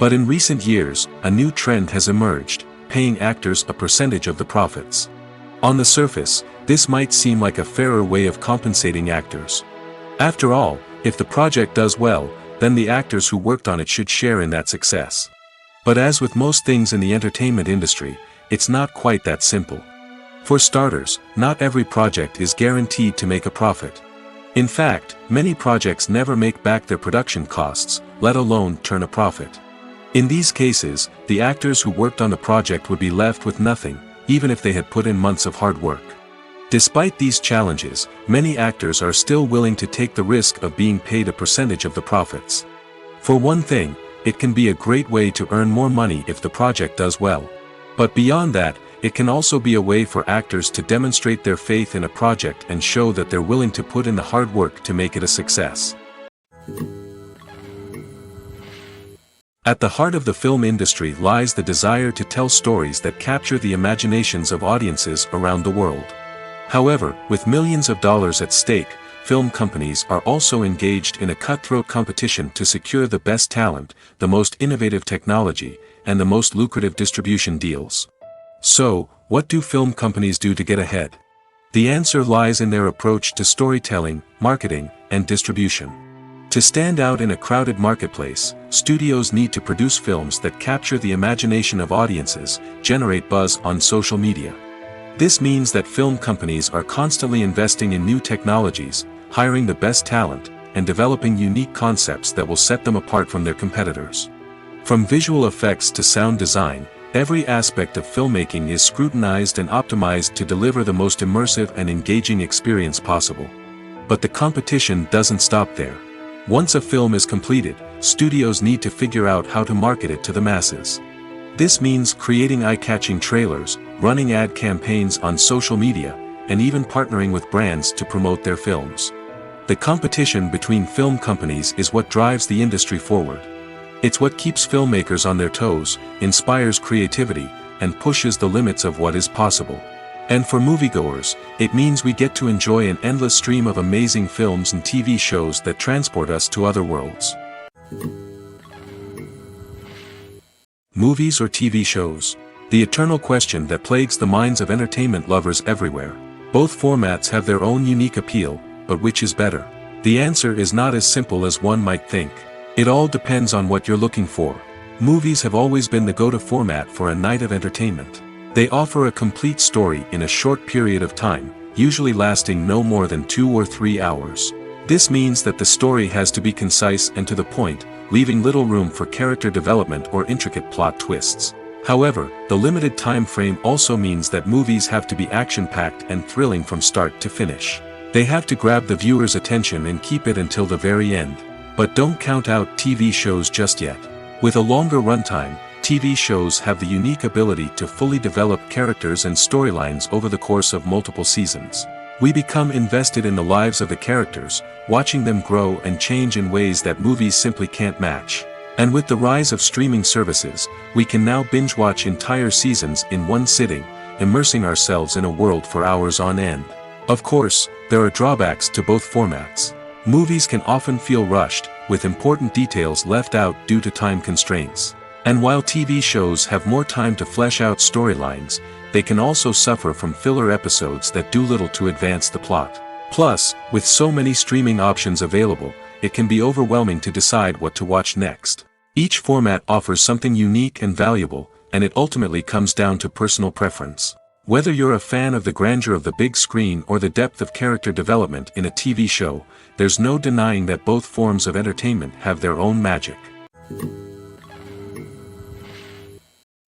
A: But in recent years, a new trend has emerged, paying actors a percentage of the profits. On the surface, this might seem like a fairer way of compensating actors. After all, if the project does well, then the actors who worked on it should share in that success. But as with most things in the entertainment industry, it's not quite that simple. For starters, not every project is guaranteed to make a profit. In fact, many projects never make back their production costs, let alone turn a profit. In these cases, the actors who worked on the project would be left with nothing, even if they had put in months of hard work. Despite these challenges, many actors are still willing to take the risk of being paid a percentage of the profits. For one thing, it can be a great way to earn more money if the project does well. But beyond that, it can also be a way for actors to demonstrate their faith in a project and show that they're willing to put in the hard work to make it a success. At the heart of the film industry lies the desire to tell stories that capture the imaginations of audiences around the world. However, with millions of dollars at stake, film companies are also engaged in a cutthroat competition to secure the best talent, the most innovative technology, and the most lucrative distribution deals. So, what do film companies do to get ahead? The answer lies in their approach to storytelling, marketing, and distribution. To stand out in a crowded marketplace, studios need to produce films that capture the imagination of audiences, generate buzz on social media. This means that film companies are constantly investing in new technologies, hiring the best talent, and developing unique concepts that will set them apart from their competitors. From visual effects to sound design, Every aspect of filmmaking is scrutinized and optimized to deliver the most immersive and engaging experience possible. But the competition doesn't stop there. Once a film is completed, studios need to figure out how to market it to the masses. This means creating eye-catching trailers, running ad campaigns on social media, and even partnering with brands to promote their films. The competition between film companies is what drives the industry forward. It's what keeps filmmakers on their toes, inspires creativity, and pushes the limits of what is possible. And for moviegoers, it means we get to enjoy an endless stream of amazing films and TV shows that transport us to other worlds. Movies or TV shows? The eternal question that plagues the minds of entertainment lovers everywhere. Both formats have their own unique appeal, but which is better? The answer is not as simple as one might think. It all depends on what you're looking for. Movies have always been the go-to format for a night of entertainment. They offer a complete story in a short period of time, usually lasting no more than 2 or 3 hours. This means that the story has to be concise and to the point, leaving little room for character development or intricate plot twists. However, the limited time frame also means that movies have to be action-packed and thrilling from start to finish. They have to grab the viewer's attention and keep it until the very end. But don't count out TV shows just yet. With a longer runtime, TV shows have the unique ability to fully develop characters and storylines over the course of multiple seasons. We become invested in the lives of the characters, watching them grow and change in ways that movies simply can't match. And with the rise of streaming services, we can now binge-watch entire seasons in one sitting, immersing ourselves in a world for hours on end. Of course, there are drawbacks to both formats. Movies can often feel rushed, with important details left out due to time constraints. And while TV shows have more time to flesh out storylines, they can also suffer from filler episodes that do little to advance the plot. Plus, with so many streaming options available, it can be overwhelming to decide what to watch next. Each format offers something unique and valuable, and it ultimately comes down to personal preference. Whether you're a fan of the grandeur of the big screen or the depth of character development in a TV show, there's no denying that both forms of entertainment have their own magic.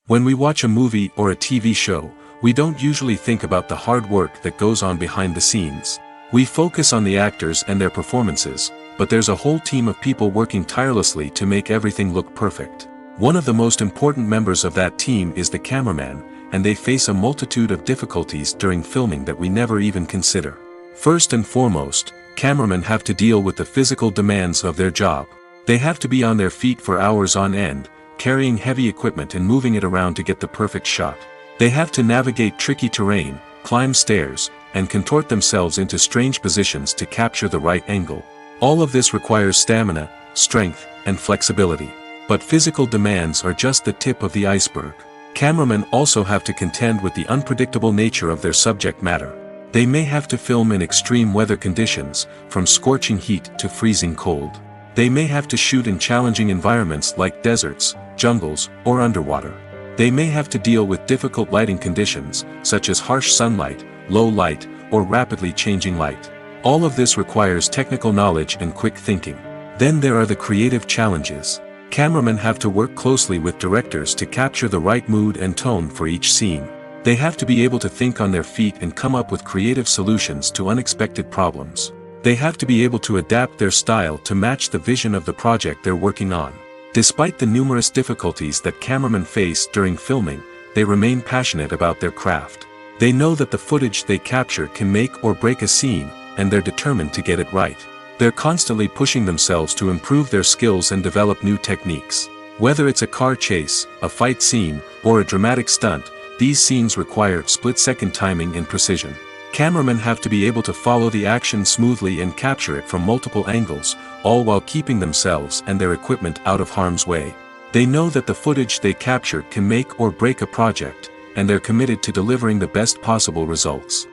A: When we watch a movie or a TV show, we don't usually think about the hard work that goes on behind the scenes. We focus on the actors and their performances, but there's a whole team of people working tirelessly to make everything look perfect. One of the most important members of that team is the cameraman, and they face a multitude of difficulties during filming that we never even consider. First and foremost, cameramen have to deal with the physical demands of their job. They have to be on their feet for hours on end, carrying heavy equipment and moving it around to get the perfect shot. They have to navigate tricky terrain, climb stairs, and contort themselves into strange positions to capture the right angle. All of this requires stamina, strength, and flexibility. But physical demands are just the tip of the iceberg. Cameramen also have to contend with the unpredictable nature of their subject matter. They may have to film in extreme weather conditions, from scorching heat to freezing cold. They may have to shoot in challenging environments like deserts, jungles, or underwater. They may have to deal with difficult lighting conditions, such as harsh sunlight, low light, or rapidly changing light. All of this requires technical knowledge and quick thinking. Then there are the creative challenges. Cameramen have to work closely with directors to capture the right mood and tone for each scene. They have to be able to think on their feet and come up with creative solutions to unexpected problems. They have to be able to adapt their style to match the vision of the project they're working on. Despite the numerous difficulties that cameramen face during filming, they remain passionate about their craft. They know that the footage they capture can make or break a scene, and they're determined to get it right. They're constantly pushing themselves to improve their skills and develop new techniques. Whether it's a car chase, a fight scene, or a dramatic stunt, these scenes require split-second timing and precision. Cameramen have to be able to follow the action smoothly and capture it from multiple angles, all while keeping themselves and their equipment out of harm's way. They know that the footage they capture can make or break a project, and they're committed to delivering the best possible results.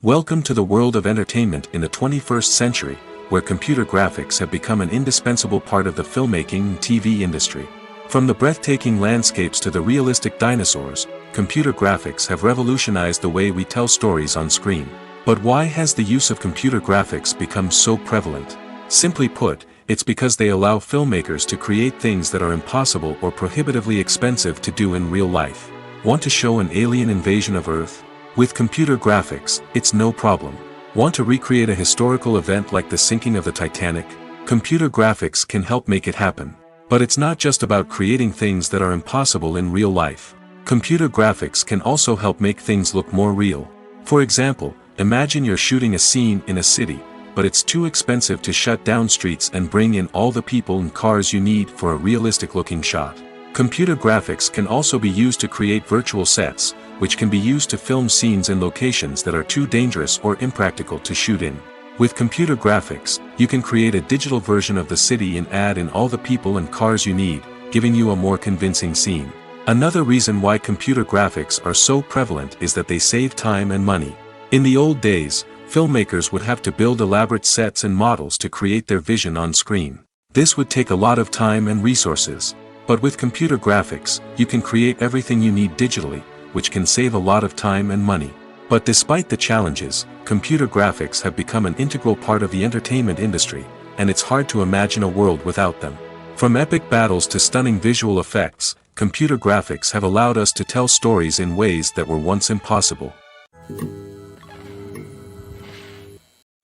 A: Welcome to the world of entertainment in the 21st century, where computer graphics have become an indispensable part of the filmmaking and TV industry. From the breathtaking landscapes to the realistic dinosaurs, computer graphics have revolutionized the way we tell stories on screen. But why has the use of computer graphics become so prevalent? Simply put, it's because they allow filmmakers to create things that are impossible or prohibitively expensive to do in real life. Want to show an alien invasion of Earth? With computer graphics, it's no problem. Want to recreate a historical event like the sinking of the Titanic? Computer graphics can help make it happen. But it's not just about creating things that are impossible in real life. Computer graphics can also help make things look more real. For example, imagine you're shooting a scene in a city, but it's too expensive to shut down streets and bring in all the people and cars you need for a realistic-looking shot. Computer graphics can also be used to create virtual sets, which can be used to film scenes in locations that are too dangerous or impractical to shoot in. With computer graphics, you can create a digital version of the city and add in all the people and cars you need, giving you a more convincing scene. Another reason why computer graphics are so prevalent is that they save time and money. In the old days, filmmakers would have to build elaborate sets and models to create their vision on screen. This would take a lot of time and resources. But with computer graphics, you can create everything you need digitally, which can save a lot of time and money. But despite the challenges, computer graphics have become an integral part of the entertainment industry, and it's hard to imagine a world without them. From epic battles to stunning visual effects, computer graphics have allowed us to tell stories in ways that were once impossible.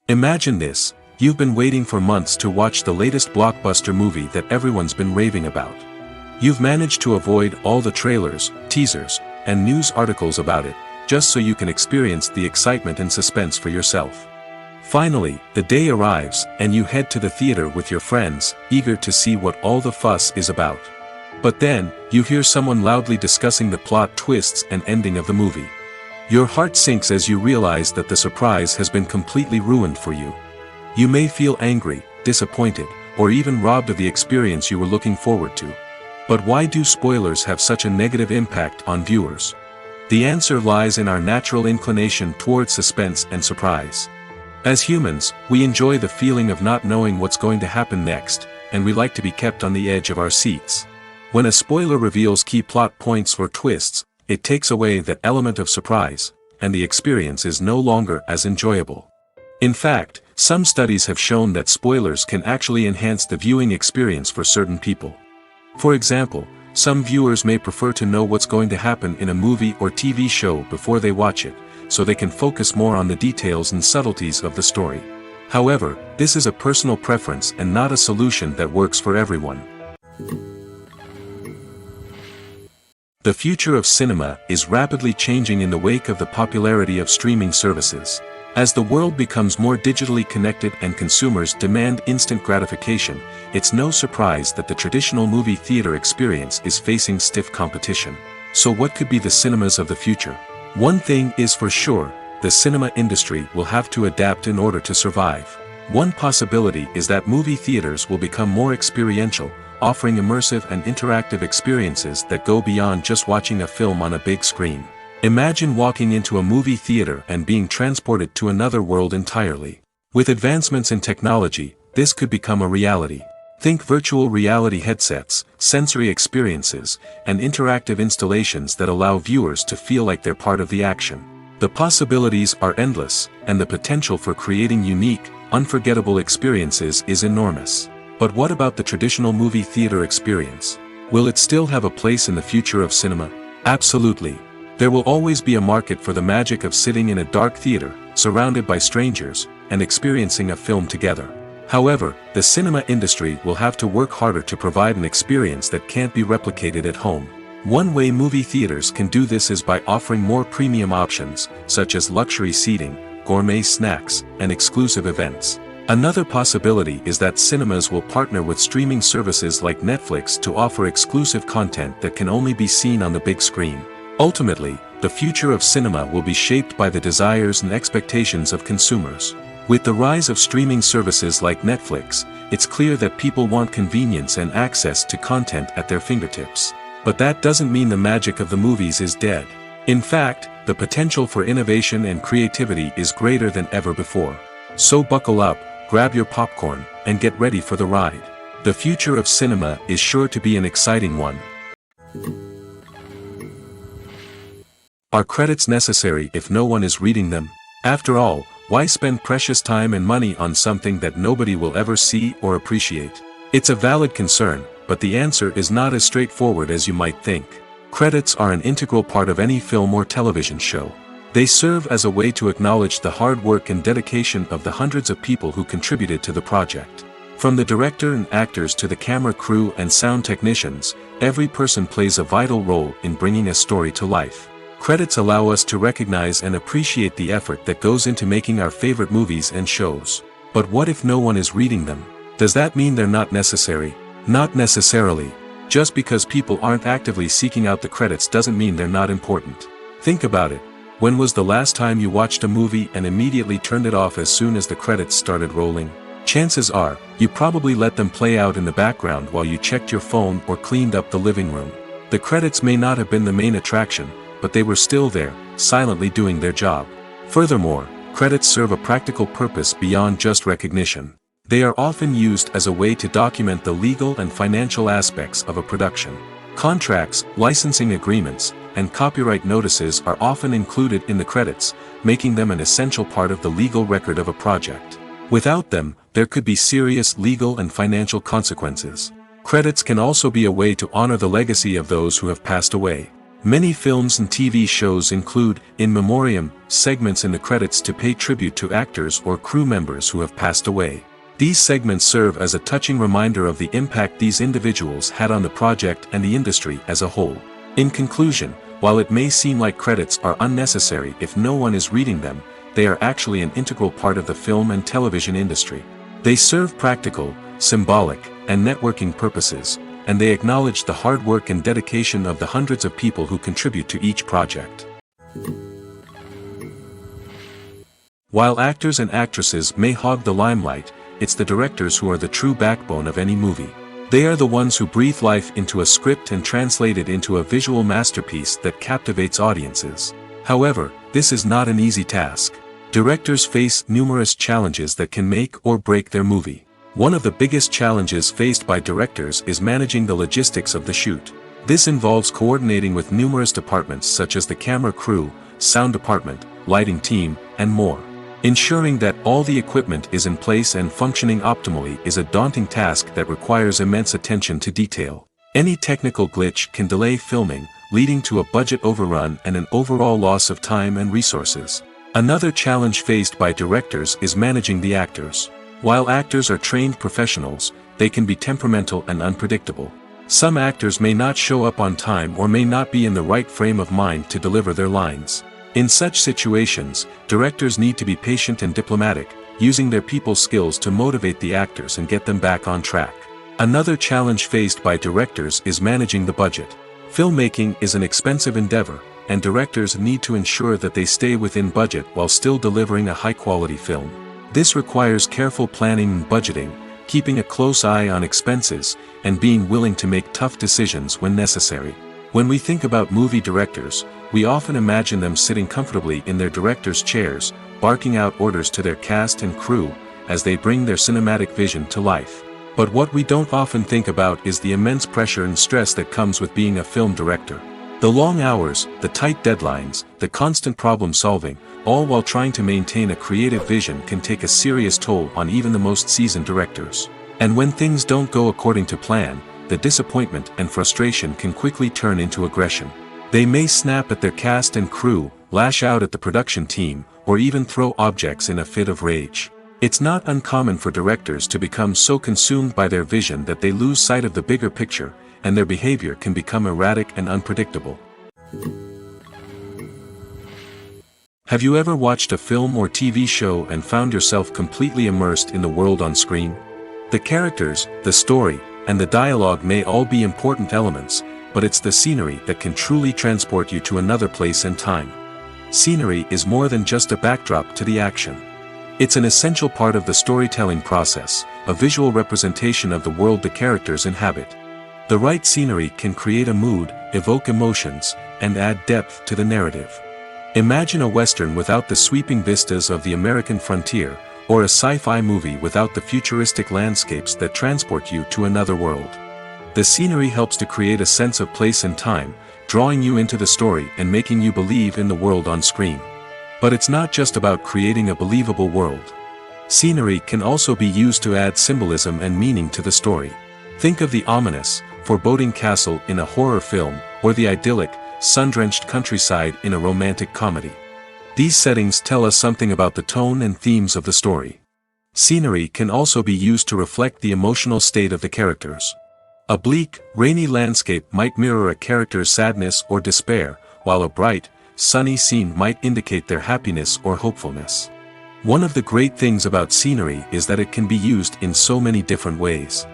A: Imagine this: you've been waiting for months to watch the latest blockbuster movie that everyone's been raving about. You've managed to avoid all the trailers, teasers, and news articles about it, just so you can experience the excitement and suspense for yourself. Finally, the day arrives, and you head to the theater with your friends, eager to see what all the fuss is about. But then, you hear someone loudly discussing the plot twists and ending of the movie. Your heart sinks as you realize that the surprise has been completely ruined for you. You may feel angry, disappointed, or even robbed of the experience you were looking forward to. But why do spoilers have such a negative impact on viewers? The answer lies in our natural inclination toward suspense and surprise. As humans, we enjoy the feeling of not knowing what's going to happen next, and we like to be kept on the edge of our seats. When a spoiler reveals key plot points or twists, it takes away that element of surprise, and the experience is no longer as enjoyable. In fact, some studies have shown that spoilers can actually enhance the viewing experience for certain people. For example, some viewers may prefer to know what's going to happen in a movie or TV show before they watch it, so they can focus more on the details and subtleties of the story. However, this is a personal preference and not a solution that works for everyone. The future of cinema is rapidly changing in the wake of the popularity of streaming services. As the world becomes more digitally connected and consumers demand instant gratification, it's no surprise that the traditional movie theater experience is facing stiff competition. So what could be the cinemas of the future? One thing is for sure: the cinema industry will have to adapt in order to survive. One possibility is that movie theaters will become more experiential, offering immersive and interactive experiences that go beyond just watching a film on a big screen. Imagine walking into a movie theater and being transported to another world entirely. With advancements in technology, this could become a reality. Think virtual reality headsets, sensory experiences, and interactive installations that allow viewers to feel like they're part of the action. The possibilities are endless, and the potential for creating unique, unforgettable experiences is enormous. But what about the traditional movie theater experience? Will it still have a place in the future of cinema? Absolutely. There will always be a market for the magic of sitting in a dark theater, surrounded by strangers, and experiencing a film together. However, the cinema industry will have to work harder to provide an experience that can't be replicated at home. One way movie theaters can do this is by offering more premium options, such as luxury seating, gourmet snacks, and exclusive events. Another possibility is that cinemas will partner with streaming services like Netflix to offer exclusive content that can only be seen on the big screen. Ultimately, the future of cinema will be shaped by the desires and expectations of consumers. With the rise of streaming services like Netflix, it's clear that people want convenience and access to content at their fingertips. But that doesn't mean the magic of the movies is dead. In fact, the potential for innovation and creativity is greater than ever before. So buckle up, grab your popcorn, and get ready for the ride. The future of cinema is sure to be an exciting one. Are credits necessary if no one is reading them? After all, Why spend precious time and money on something that nobody will ever see or appreciate? It's a valid concern, but the answer is not as straightforward as you might think. Credits are an integral part of any film or television show. They serve as a way to acknowledge the hard work and dedication of the hundreds of people who contributed to the project. From the director and actors to the camera crew and sound technicians, every person plays a vital role in bringing a story to life. Credits allow us to recognize and appreciate the effort that goes into making our favorite movies and shows. But what if no one is reading them? Does that mean they're not necessary? Not necessarily. Just because people aren't actively seeking out the credits doesn't mean they're not important. Think about it. When was the last time you watched a movie and immediately turned it off as soon as the credits started rolling? Chances are, you probably let them play out in the background while you checked your phone or cleaned up the living room. The credits may not have been the main attraction, but they were still there, silently doing their job. Furthermore, credits serve a practical purpose beyond just recognition. They are often used as a way to document the legal and financial aspects of a production. Contracts, licensing agreements, and copyright notices are often included in the credits, making them an essential part of the legal record of a project. Without them, there could be serious legal and financial consequences. Credits can also be a way to honor the legacy of those who have passed away. Many films and TV shows include, in memoriam, segments in the credits to pay tribute to actors or crew members who have passed away. These segments serve as a touching reminder of the impact these individuals had on the project and the industry as a whole. In conclusion, while it may seem like credits are unnecessary if no one is reading them, they are actually an integral part of the film and television industry. They serve practical, symbolic, and networking purposes, and they acknowledge the hard work and dedication of the hundreds of people who contribute to each project. While actors and actresses may hog the limelight, it's the directors who are the true backbone of any movie. They are the ones who breathe life into a script and translate it into a visual masterpiece that captivates audiences. However, this is not an easy task. Directors face numerous challenges that can make or break their movie. One of the biggest challenges faced by directors is managing the logistics of the shoot. This involves coordinating with numerous departments such as the camera crew, sound department, lighting team, and more. Ensuring that all the equipment is in place and functioning optimally is a daunting task that requires immense attention to detail. Any technical glitch can delay filming, leading to a budget overrun and an overall loss of time and resources. Another challenge faced by directors is managing the actors. While actors are trained professionals, they can be temperamental and unpredictable. Some actors may not show up on time or may not be in the right frame of mind to deliver their lines. In such situations, directors need to be patient and diplomatic, using their people skills to motivate the actors and get them back on track. Another challenge faced by directors is managing the budget. Filmmaking is an expensive endeavor, and directors need to ensure that they stay within budget while still delivering a high-quality film. This requires careful planning and budgeting, keeping a close eye on expenses, and being willing to make tough decisions when necessary. When we think about movie directors, we often imagine them sitting comfortably in their director's chairs, barking out orders to their cast and crew, as they bring their cinematic vision to life. But what we don't often think about is the immense pressure and stress that comes with being a film director. The long hours, the tight deadlines, the constant problem solving, all while trying to maintain a creative vision can take a serious toll on even the most seasoned directors. And when things don't go according to plan, the disappointment and frustration can quickly turn into aggression. They may snap at their cast and crew, lash out at the production team, or even throw objects in a fit of rage. It's not uncommon for directors to become so consumed by their vision that they lose sight of the bigger picture, and their behavior can become erratic and unpredictable. Have you ever watched a film or TV show and found yourself completely immersed in the world on screen? The characters, the story, and the dialogue may all be important elements, but it's the scenery that can truly transport you to another place and time. Scenery is more than just a backdrop to the action. It's an essential part of the storytelling process, a visual representation of the world the characters inhabit. The right scenery can create a mood, evoke emotions, and add depth to the narrative. Imagine a Western without the sweeping vistas of the American frontier, or a sci-fi movie without the futuristic landscapes that transport you to another world. The scenery helps to create a sense of place and time, drawing you into the story and making you believe in the world on screen. But it's not just about creating a believable world. Scenery can also be used to add symbolism and meaning to the story. Think of the ominous, foreboding castle in a horror film, or the idyllic, sun-drenched countryside in a romantic comedy. These settings tell us something about the tone and themes of the story. Scenery can also be used to reflect the emotional state of the characters. A bleak, rainy landscape might mirror a character's sadness or despair, while a bright, sunny scene might indicate their happiness or hopefulness. One of the great things about scenery is that it can be used in so many different ways.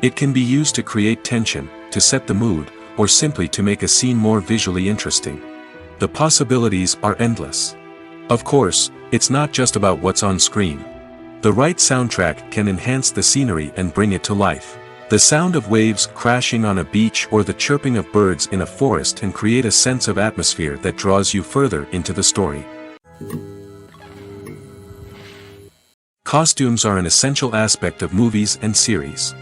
A: It can be used to create tension, to set the mood, or simply to make a scene more visually interesting. The possibilities are endless. Of course, it's not just about what's on screen. The right soundtrack can enhance the scenery and bring it to life. The sound of waves crashing on a beach or the chirping of birds in a forest can create a sense of atmosphere that draws you further into the story. Costumes are an essential aspect of movies and series.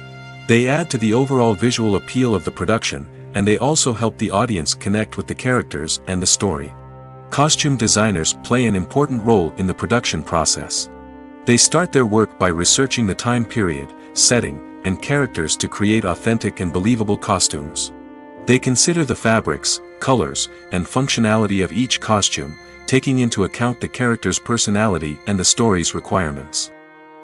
A: They add to the overall visual appeal of the production, and they also help the audience connect with the characters and the story. Costume designers play an important role in the production process. They start their work by researching the time period, setting, and characters to create authentic and believable costumes. They consider the fabrics, colors, and functionality of each costume, taking into account the character's personality and the story's requirements.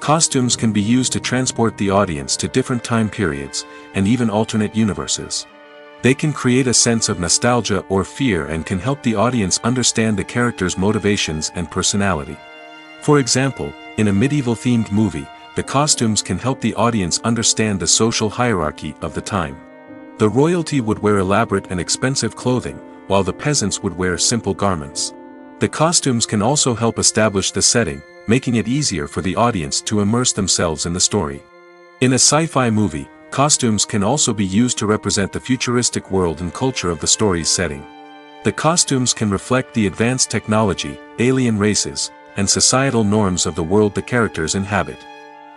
A: Costumes can be used to transport the audience to different time periods, and even alternate universes. They can create a sense of nostalgia or fear and can help the audience understand the character's motivations and personality. For example, in a medieval-themed movie, the costumes can help the audience understand the social hierarchy of the time. The royalty would wear elaborate and expensive clothing, while the peasants would wear simple garments. The costumes can also help establish the setting, making it easier for the audience to immerse themselves in the story. In a sci-fi movie, costumes can also be used to represent the futuristic world and culture of the story's setting. The costumes can reflect the advanced technology, alien races, and societal norms of the world the characters inhabit.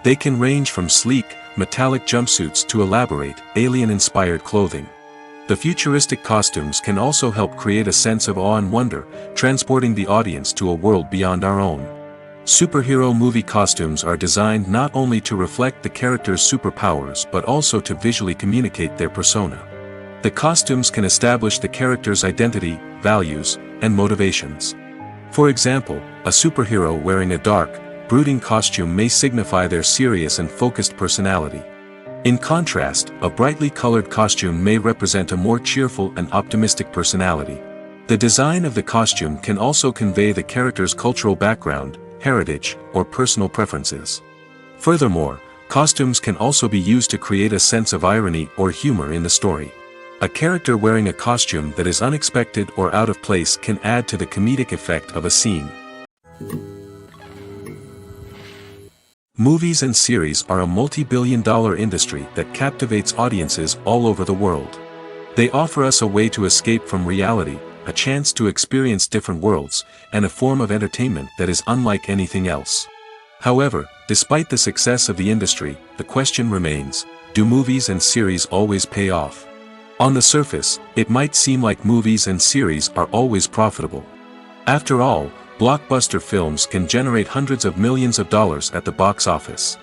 A: They can range from sleek, metallic jumpsuits to elaborate, alien-inspired clothing. The futuristic costumes can also help create a sense of awe and wonder, transporting the audience to a world beyond our own. Superhero movie costumes are designed not only to reflect the character's superpowers but also to visually communicate their persona. The costumes can establish the character's identity, values, and motivations. For example, a superhero wearing a dark, brooding costume may signify their serious and focused personality. In contrast, a brightly colored costume may represent a more cheerful and optimistic personality. The design of the costume can also convey the character's cultural background, heritage, or personal preferences. Furthermore, costumes can also be used to create a sense of irony or humor in the story. A character wearing a costume that is unexpected or out of place can add to the comedic effect of a scene. Movies and series are a multi-billion-dollar industry that captivates audiences all over the world. They offer us a way to escape from reality, a chance to experience different worlds, and a form of entertainment that is unlike anything else. However, despite the success of the industry, the question remains, do movies and series always pay off? On the surface, it might seem like movies and series are always profitable. After all, blockbuster films can generate hundreds of millions of dollars at the box office.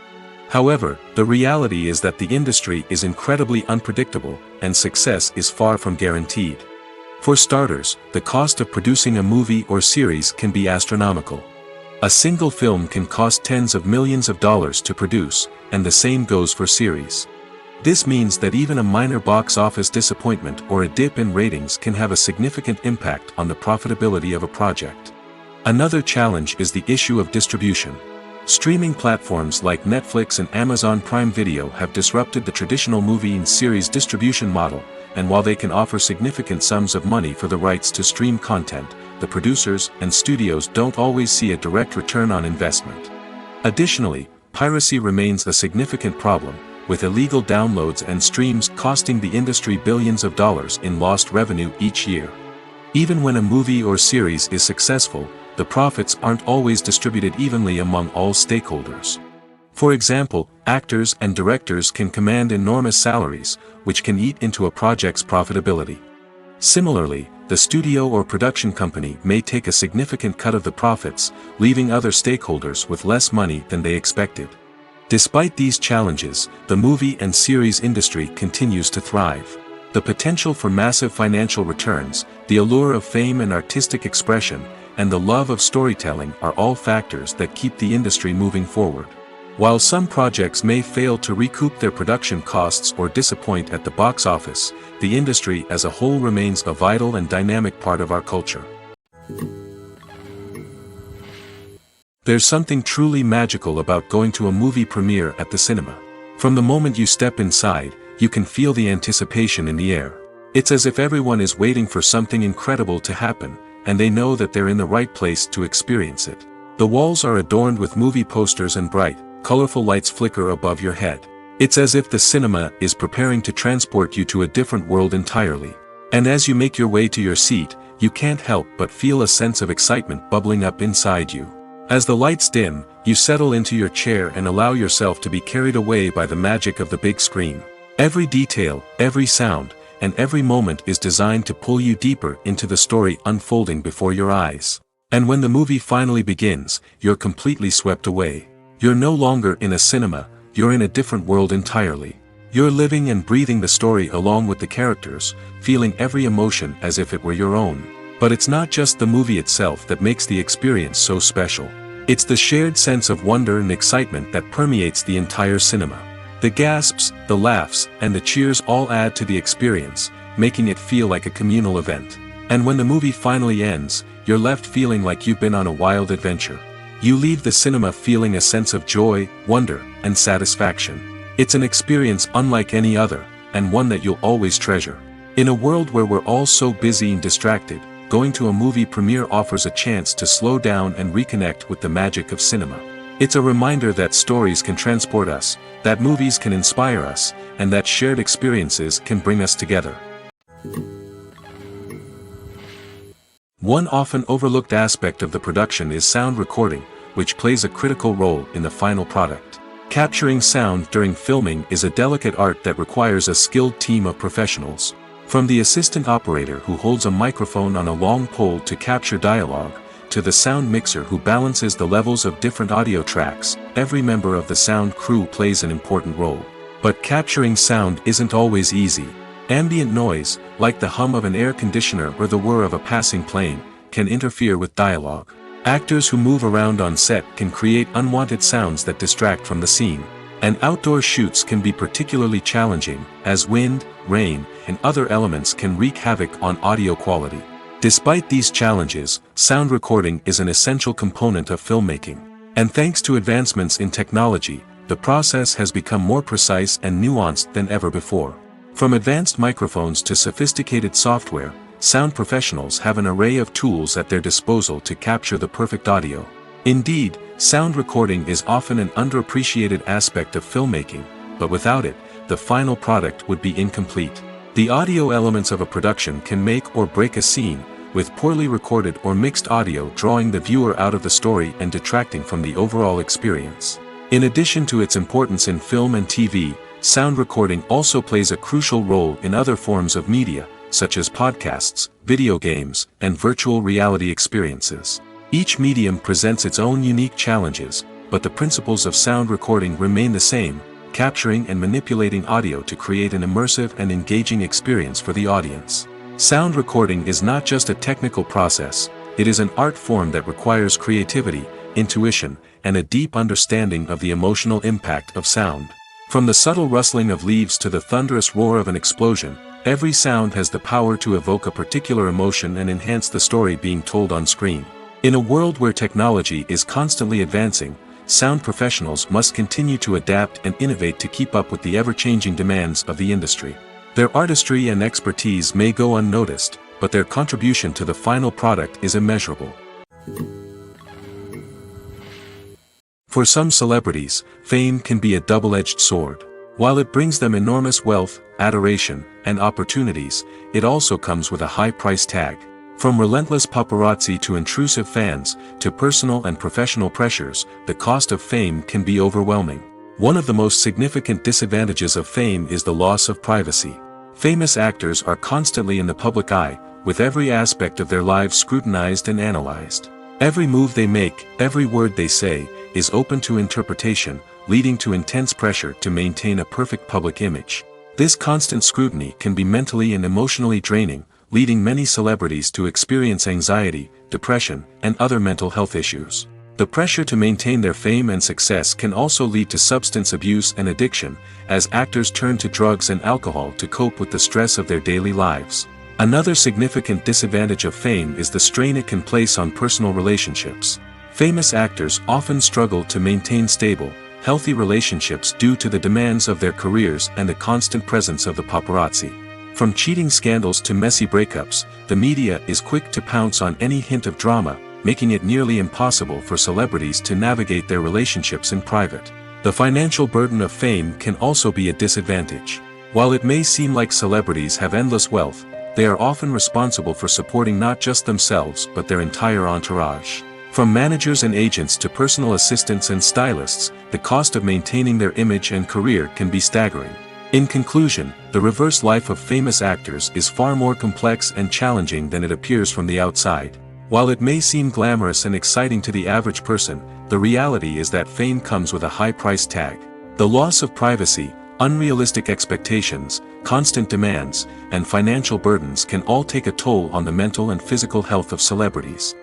A: However, the reality is that the industry is incredibly unpredictable, and success is far from guaranteed. For starters, the cost of producing a movie or series can be astronomical. A single film can cost tens of millions of dollars to produce, and the same goes for series. This means that even a minor box office disappointment or a dip in ratings can have a significant impact on the profitability of a project. Another challenge is the issue of distribution. Streaming platforms like Netflix and Amazon Prime Video have disrupted the traditional movie and series distribution model, and while they can offer significant sums of money for the rights to stream content, the producers and studios don't always see a direct return on investment. Additionally, piracy remains a significant problem, with illegal downloads and streams costing the industry billions of dollars in lost revenue each year. Even when a movie or series is successful, the profits aren't always distributed evenly among all stakeholders. For example, actors and directors can command enormous salaries, which can eat into a project's profitability. Similarly, the studio or production company may take a significant cut of the profits, leaving other stakeholders with less money than they expected. Despite these challenges, the movie and series industry continues to thrive. The potential for massive financial returns, the allure of fame and artistic expression, and the love of storytelling are all factors that keep the industry moving forward. While some projects may fail to recoup their production costs or disappoint at the box office, the industry as a whole remains a vital and dynamic part of our culture. There's something truly magical about going to a movie premiere at the cinema. From the moment you step inside, you can feel the anticipation in the air. It's as if everyone is waiting for something incredible to happen, and they know that they're in the right place to experience it. The walls are adorned with movie posters and bright, colorful lights flicker above your head. It's as if the cinema is preparing to transport you to a different world entirely. And as you make your way to your seat, you can't help but feel a sense of excitement bubbling up inside you. As the lights dim, you settle into your chair and allow yourself to be carried away by the magic of the big screen. Every detail, every sound, and every moment is designed to pull you deeper into the story unfolding before your eyes. And when the movie finally begins, you're completely swept away. You're no longer in a cinema, you're in a different world entirely. You're living and breathing the story along with the characters, feeling every emotion as if it were your own. But it's not just the movie itself that makes the experience so special. It's the shared sense of wonder and excitement that permeates the entire cinema. The gasps, the laughs, and the cheers all add to the experience, making it feel like a communal event. And when the movie finally ends, you're left feeling like you've been on a wild adventure. You leave the cinema feeling a sense of joy, wonder, and satisfaction. It's an experience unlike any other, and one that you'll always treasure. In a world where we're all so busy and distracted, going to a movie premiere offers a chance to slow down and reconnect with the magic of cinema. It's a reminder that stories can transport us, that movies can inspire us, and that shared experiences can bring us together. One often overlooked aspect of the production is sound recording, which plays a critical role in the final product. Capturing sound during filming is a delicate art that requires a skilled team of professionals. From the assistant operator who holds a microphone on a long pole to capture dialogue, to the sound mixer who balances the levels of different audio tracks, every member of the sound crew plays an important role. But capturing sound isn't always easy. Ambient noise, like the hum of an air conditioner or the whir of a passing plane, can interfere with dialogue. Actors who move around on set can create unwanted sounds that distract from the scene. And outdoor shoots can be particularly challenging, as wind, rain, and other elements can wreak havoc on audio quality. Despite these challenges, sound recording is an essential component of filmmaking. And thanks to advancements in technology, the process has become more precise and nuanced than ever before. From advanced microphones to sophisticated software, sound professionals have an array of tools at their disposal to capture the perfect audio. Indeed, sound recording is often an underappreciated aspect of filmmaking, but without it, the final product would be incomplete. The audio elements of a production can make or break a scene, with poorly recorded or mixed audio drawing the viewer out of the story and detracting from the overall experience. In addition to its importance in film and TV, sound recording also plays a crucial role in other forms of media, such as podcasts, video games, and virtual reality experiences. Each medium presents its own unique challenges, but the principles of sound recording remain the same, capturing and manipulating audio to create an immersive and engaging experience for the audience. Sound recording is not just a technical process, it is an art form that requires creativity, intuition, and a deep understanding of the emotional impact of sound. From the subtle rustling of leaves to the thunderous roar of an explosion, every sound has the power to evoke a particular emotion and enhance the story being told on screen. In a world where technology is constantly advancing, sound professionals must continue to adapt and innovate to keep up with the ever-changing demands of the industry. Their artistry and expertise may go unnoticed, but their contribution to the final product is immeasurable. For some celebrities, fame can be a double-edged sword. While it brings them enormous wealth, adoration, and opportunities, it also comes with a high price tag. From relentless paparazzi to intrusive fans, to personal and professional pressures, the cost of fame can be overwhelming. One of the most significant disadvantages of fame is the loss of privacy. Famous actors are constantly in the public eye, with every aspect of their lives scrutinized and analyzed. Every move they make, every word they say, is open to interpretation, leading to intense pressure to maintain a perfect public image. This constant scrutiny can be mentally and emotionally draining, leading many celebrities to experience anxiety, depression, and other mental health issues. The pressure to maintain their fame and success can also lead to substance abuse and addiction, as actors turn to drugs and alcohol to cope with the stress of their daily lives. Another significant disadvantage of fame is the strain it can place on personal relationships. Famous actors often struggle to maintain stable, healthy relationships due to the demands of their careers and the constant presence of the paparazzi. From cheating scandals to messy breakups, the media is quick to pounce on any hint of drama, making it nearly impossible for celebrities to navigate their relationships in private. The financial burden of fame can also be a disadvantage. While it may seem like celebrities have endless wealth, they are often responsible for supporting not just themselves but their entire entourage. From managers and agents to personal assistants and stylists, the cost of maintaining their image and career can be staggering. In conclusion, the reverse life of famous actors is far more complex and challenging than it appears from the outside. While it may seem glamorous and exciting to the average person, the reality is that fame comes with a high price tag. The loss of privacy, unrealistic expectations, constant demands, and financial burdens can all take a toll on the mental and physical health of celebrities.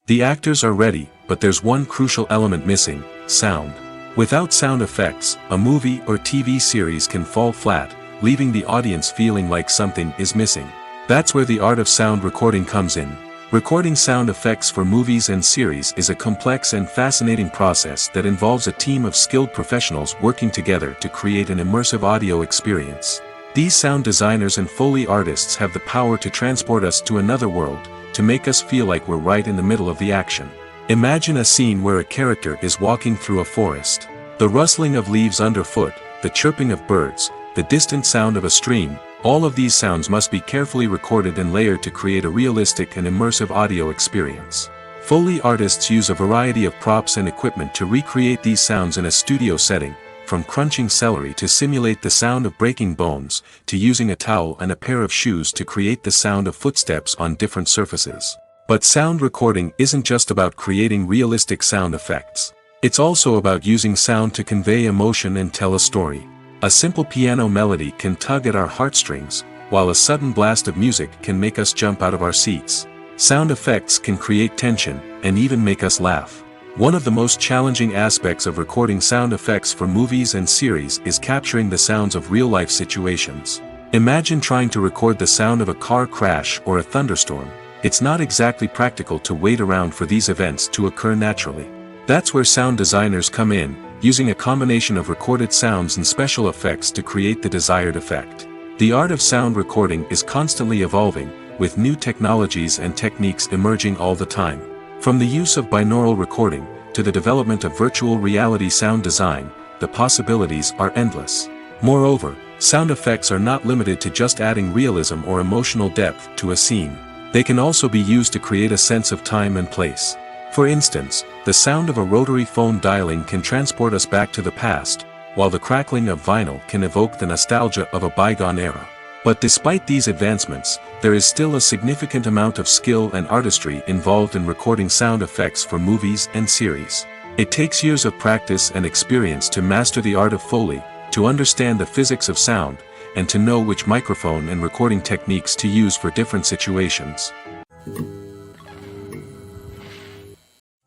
A: The actors are ready, but there's one crucial element missing: sound. Without sound effects, a movie or TV series can fall flat, leaving the audience feeling like something is missing. That's where the art of sound recording comes in. Recording sound effects for movies and series is a complex and fascinating process that involves a team of skilled professionals working together to create an immersive audio experience. These sound designers and Foley artists have the power to transport us to another world, to make us feel like we're right in the middle of the action. Imagine a scene where a character is walking through a forest. The rustling of leaves underfoot, the chirping of birds, the distant sound of a stream, all of these sounds must be carefully recorded and layered to create a realistic and immersive audio experience. Foley artists use a variety of props and equipment to recreate these sounds in a studio setting, from crunching celery to simulate the sound of breaking bones, to using a towel and a pair of shoes to create the sound of footsteps on different surfaces. But sound recording isn't just about creating realistic sound effects. It's also about using sound to convey emotion and tell a story. A simple piano melody can tug at our heartstrings, while a sudden blast of music can make us jump out of our seats. Sound effects can create tension, and even make us laugh. One of the most challenging aspects of recording sound effects for movies and series is capturing the sounds of real-life situations. Imagine trying to record the sound of a car crash or a thunderstorm. It's not exactly practical to wait around for these events to occur naturally. That's where sound designers come in, using a combination of recorded sounds and special effects to create the desired effect. The art of sound recording is constantly evolving, with new technologies and techniques emerging all the time. From the use of binaural recording, to the development of virtual reality sound design, the possibilities are endless. Moreover, sound effects are not limited to just adding realism or emotional depth to a scene. They can also be used to create a sense of time and place. For instance, the sound of a rotary phone dialing can transport us back to the past, while the crackling of vinyl can evoke the nostalgia of a bygone era. But despite these advancements, there is still a significant amount of skill and artistry involved in recording sound effects for movies and series. It takes years of practice and experience to master the art of Foley, to understand the physics of sound, and to know which microphone and recording techniques to use for different situations.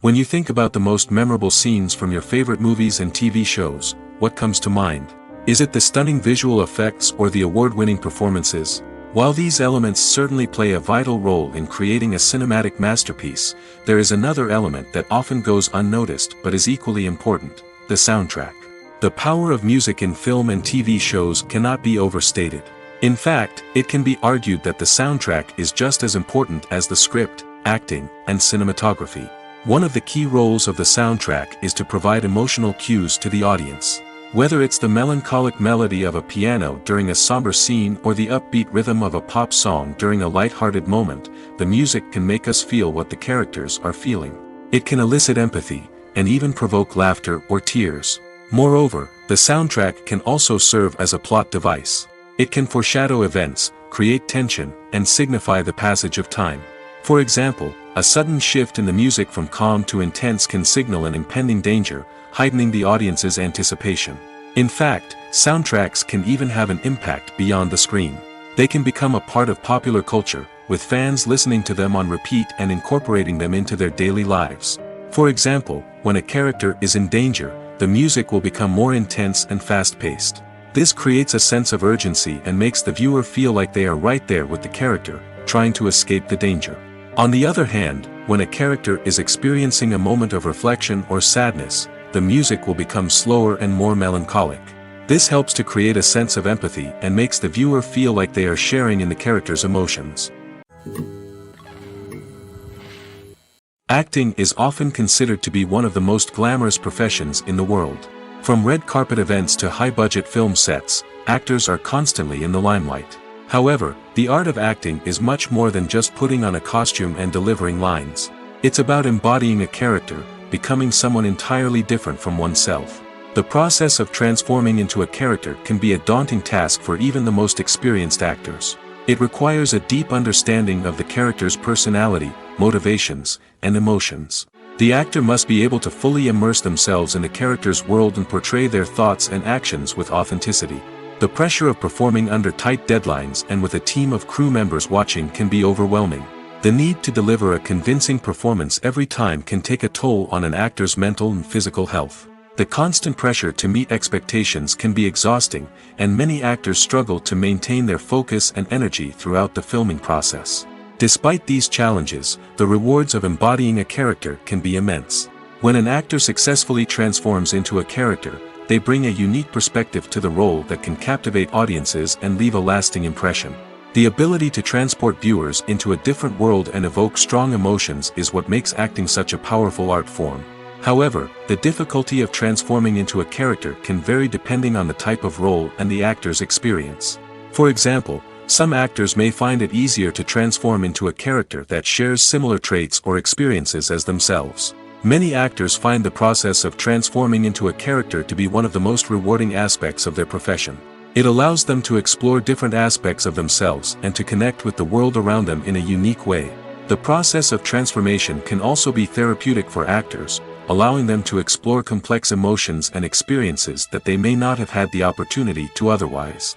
A: When you think about the most memorable scenes from your favorite movies and TV shows, what comes to mind? Is it the stunning visual effects or the award-winning performances? While these elements certainly play a vital role in creating a cinematic masterpiece, there is another element that often goes unnoticed but is equally important: the soundtrack. The power of music in film and TV shows cannot be overstated. In fact, it can be argued that the soundtrack is just as important as the script, acting, and cinematography. One of the key roles of the soundtrack is to provide emotional cues to the audience. Whether it's the melancholic melody of a piano during a somber scene or the upbeat rhythm of a pop song during a light-hearted moment, the music can make us feel what the characters are feeling. It can elicit empathy, and even provoke laughter or tears. Moreover, the soundtrack can also serve as a plot device. It can foreshadow events, create tension, and signify the passage of time. For example, a sudden shift in the music from calm to intense can signal an impending danger, heightening the audience's anticipation. In fact, soundtracks can even have an impact beyond the screen. They can become a part of popular culture, with fans listening to them on repeat and incorporating them into their daily lives. For example, when a character is in danger, the music will become more intense and fast-paced. This creates a sense of urgency and makes the viewer feel like they are right there with the character, trying to escape the danger. On the other hand, when a character is experiencing a moment of reflection or sadness, the music will become slower and more melancholic. This helps to create a sense of empathy and makes the viewer feel like they are sharing in the character's emotions. Acting is often considered to be one of the most glamorous professions in the world. From red carpet events to high-budget film sets, actors are constantly in the limelight. However, the art of acting is much more than just putting on a costume and delivering lines. It's about embodying a character, becoming someone entirely different from oneself. The process of transforming into a character can be a daunting task for even the most experienced actors. It requires a deep understanding of the character's personality, motivations, and emotions. The actor must be able to fully immerse themselves in the character's world and portray their thoughts and actions with authenticity. The pressure of performing under tight deadlines and with a team of crew members watching can be overwhelming. The need to deliver a convincing performance every time can take a toll on an actor's mental and physical health. The constant pressure to meet expectations can be exhausting, and many actors struggle to maintain their focus and energy throughout the filming process. Despite these challenges, the rewards of embodying a character can be immense. When an actor successfully transforms into a character, they bring a unique perspective to the role that can captivate audiences and leave a lasting impression. The ability to transport viewers into a different world and evoke strong emotions is what makes acting such a powerful art form. However, the difficulty of transforming into a character can vary depending on the type of role and the actor's experience. For example, some actors may find it easier to transform into a character that shares similar traits or experiences as themselves. Many actors find the process of transforming into a character to be one of the most rewarding aspects of their profession. It allows them to explore different aspects of themselves and to connect with the world around them in a unique way. The process of transformation can also be therapeutic for actors, allowing them to explore complex emotions and experiences that they may not have had the opportunity to otherwise.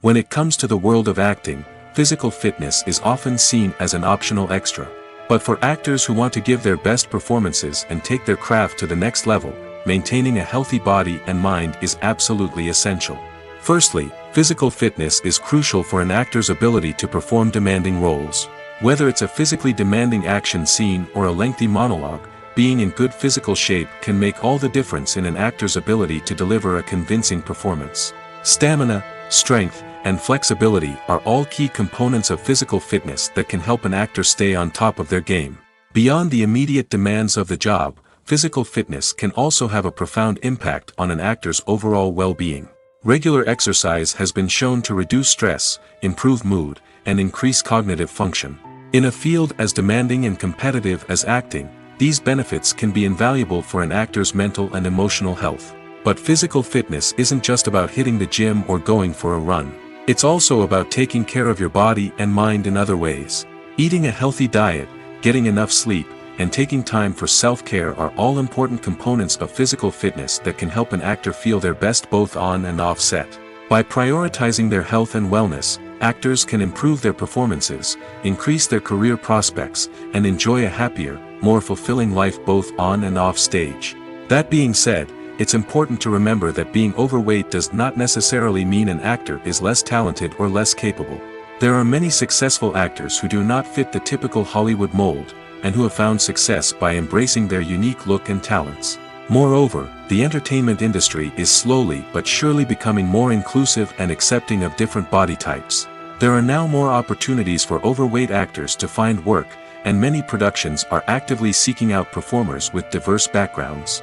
A: When it comes to the world of acting, physical fitness is often seen as an optional extra. But for actors who want to give their best performances and take their craft to the next level, maintaining a healthy body and mind is absolutely essential. Firstly, physical fitness is crucial for an actor's ability to perform demanding roles. Whether it's a physically demanding action scene or a lengthy monologue, being in good physical shape can make all the difference in an actor's ability to deliver a convincing performance. Stamina, strength, and flexibility are all key components of physical fitness that can help an actor stay on top of their game. Beyond the immediate demands of the job, physical fitness can also have a profound impact on an actor's overall well-being. Regular exercise has been shown to reduce stress, improve mood, and increase cognitive function. In a field as demanding and competitive as acting, these benefits can be invaluable for an actor's mental and emotional health. But physical fitness isn't just about hitting the gym or going for a run. It's also about taking care of your body and mind in other ways. Eating a healthy diet, getting enough sleep, and taking time for self-care are all important components of physical fitness that can help an actor feel their best both on and off set. By prioritizing their health and wellness, actors can improve their performances, increase their career prospects, and enjoy a happier, more fulfilling life both on and off stage. That being said, it's important to remember that being overweight does not necessarily mean an actor is less talented or less capable. There are many successful actors who do not fit the typical Hollywood mold, and who have found success by embracing their unique look and talents. Moreover, the entertainment industry is slowly but surely becoming more inclusive and accepting of different body types. There are now more opportunities for overweight actors to find work, and many productions are actively seeking out performers with diverse backgrounds.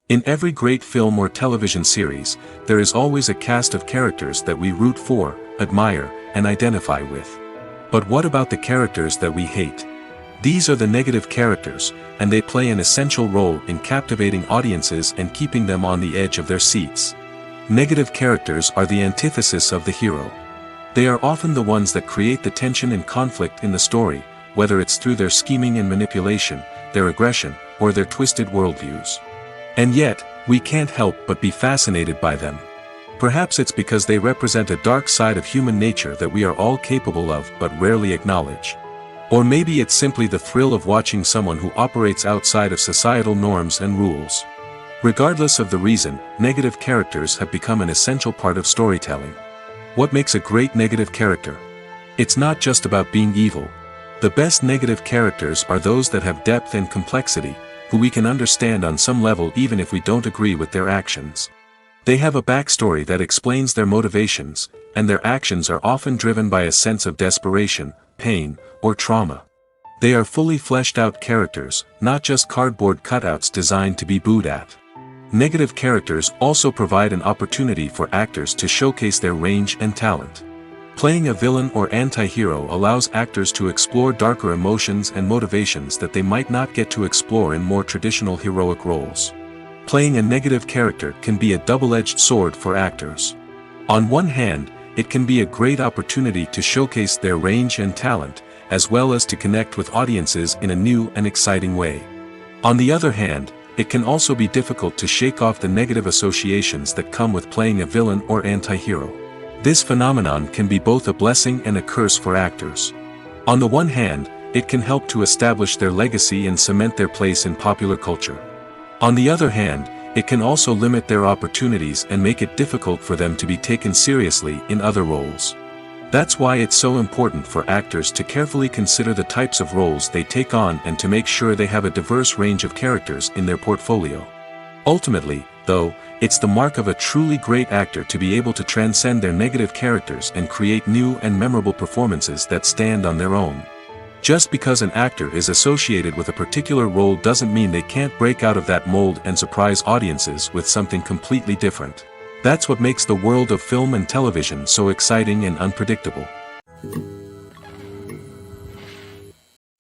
A: In every great film or television series, there is always a cast of characters that we root for, admire, and identify with. But what about the characters that we hate? These are the negative characters, and they play an essential role in captivating audiences and keeping them on the edge of their seats. Negative characters are the antithesis of the hero. They are often the ones that create the tension and conflict in the story, whether it's through their scheming and manipulation, their aggression, or their twisted worldviews. And yet, we can't help but be fascinated by them. Perhaps it's because they represent a dark side of human nature that we are all capable of but rarely acknowledge. Or maybe it's simply the thrill of watching someone who operates outside of societal norms and rules. Regardless of the reason, negative characters have become an essential part of storytelling. What makes a great negative character? It's not just about being evil. The best negative characters are those that have depth and complexity, who we can understand on some level even if we don't agree with their actions. They have a backstory that explains their motivations, and their actions are often driven by a sense of desperation, pain, or trauma. They are fully fleshed out characters, not just cardboard cutouts designed to be booed at. Negative characters also provide an opportunity for actors to showcase their range and talent. Playing a villain or anti-hero allows actors to explore darker emotions and motivations that they might not get to explore in more traditional heroic roles. Playing a negative character can be a double-edged sword for actors. On one hand, it can be a great opportunity to showcase their range and talent, as well as to connect with audiences in a new and exciting way. On the other hand, it can also be difficult to shake off the negative associations that come with playing a villain or anti-hero. This phenomenon can be both a blessing and a curse for actors. On the one hand, it can help to establish their legacy and cement their place in popular culture. On the other hand, it can also limit their opportunities and make it difficult for them to be taken seriously in other roles. That's why it's so important for actors to carefully consider the types of roles they take on and to make sure they have a diverse range of characters in their portfolio. Ultimately, though, it's the mark of a truly great actor to be able to transcend their negative characters and create new and memorable performances that stand on their own. Just because an actor is associated with a particular role doesn't mean they can't break out of that mold and surprise audiences with something completely different. That's what makes the world of film and television so exciting and unpredictable.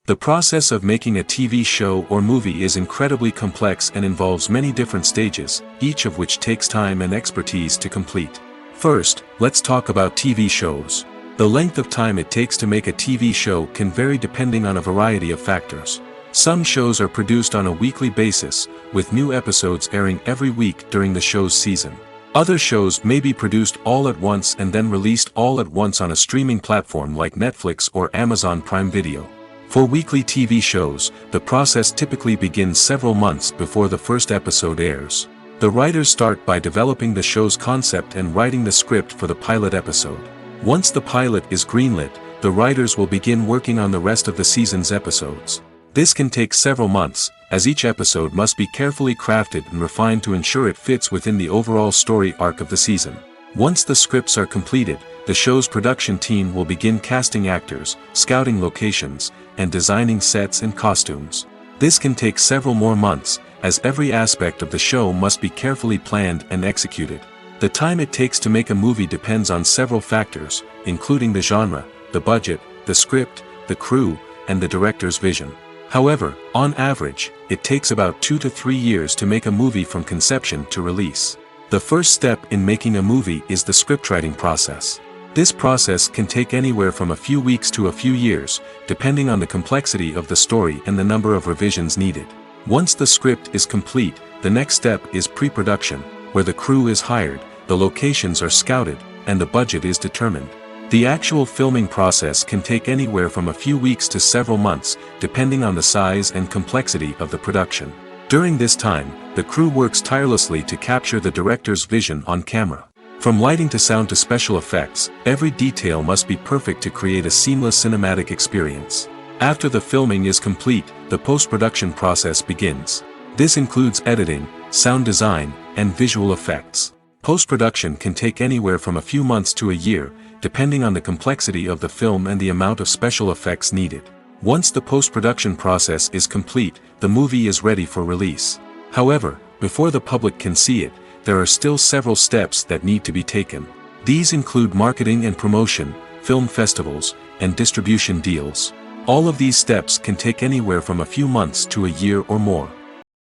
A: The process of making a TV show or movie is incredibly complex and involves many different stages, each of which takes time and expertise to complete. First, let's talk about TV shows. The length of time it takes to make a TV show can vary depending on a variety of factors. Some shows are produced on a weekly basis, with new episodes airing every week during the show's season. Other shows may be produced all at once and then released all at once on a streaming platform like Netflix or Amazon Prime Video. For weekly TV shows, the process typically begins several months before the first episode airs. The writers start by developing the show's concept and writing the script for the pilot episode. Once the pilot is greenlit, the writers will begin working on the rest of the season's episodes. This can take several months, as each episode must be carefully crafted and refined to ensure it fits within the overall story arc of the season. Once the scripts are completed, the show's production team will begin casting actors, scouting locations, and designing sets and costumes. This can take several more months, as every aspect of the show must be carefully planned and executed. The time it takes to make a movie depends on several factors, including the genre, the budget, the script, the crew, and the director's vision. However, on average, it takes about 2 to 3 years to make a movie from conception to release. The first step in making a movie is the scriptwriting process. This process can take anywhere from a few weeks to a few years, depending on the complexity of the story and the number of revisions needed. Once the script is complete, the next step is pre-production, where the crew is hired, the locations are scouted, and the budget is determined. The actual filming process can take anywhere from a few weeks to several months, depending on the size and complexity of the production. During this time, the crew works tirelessly to capture the director's vision on camera. From lighting to sound to special effects, every detail must be perfect to create a seamless cinematic experience. After the filming is complete, the post-production process begins. This includes editing, sound design, and visual effects. Post-production can take anywhere from a few months to a year, depending on the complexity of the film and the amount of special effects needed. Once the post-production process is complete, the movie is ready for release. However, before the public can see it, there are still several steps that need to be taken. These include marketing and promotion, film festivals, and distribution deals. All of these steps can take anywhere from a few months to a year or more.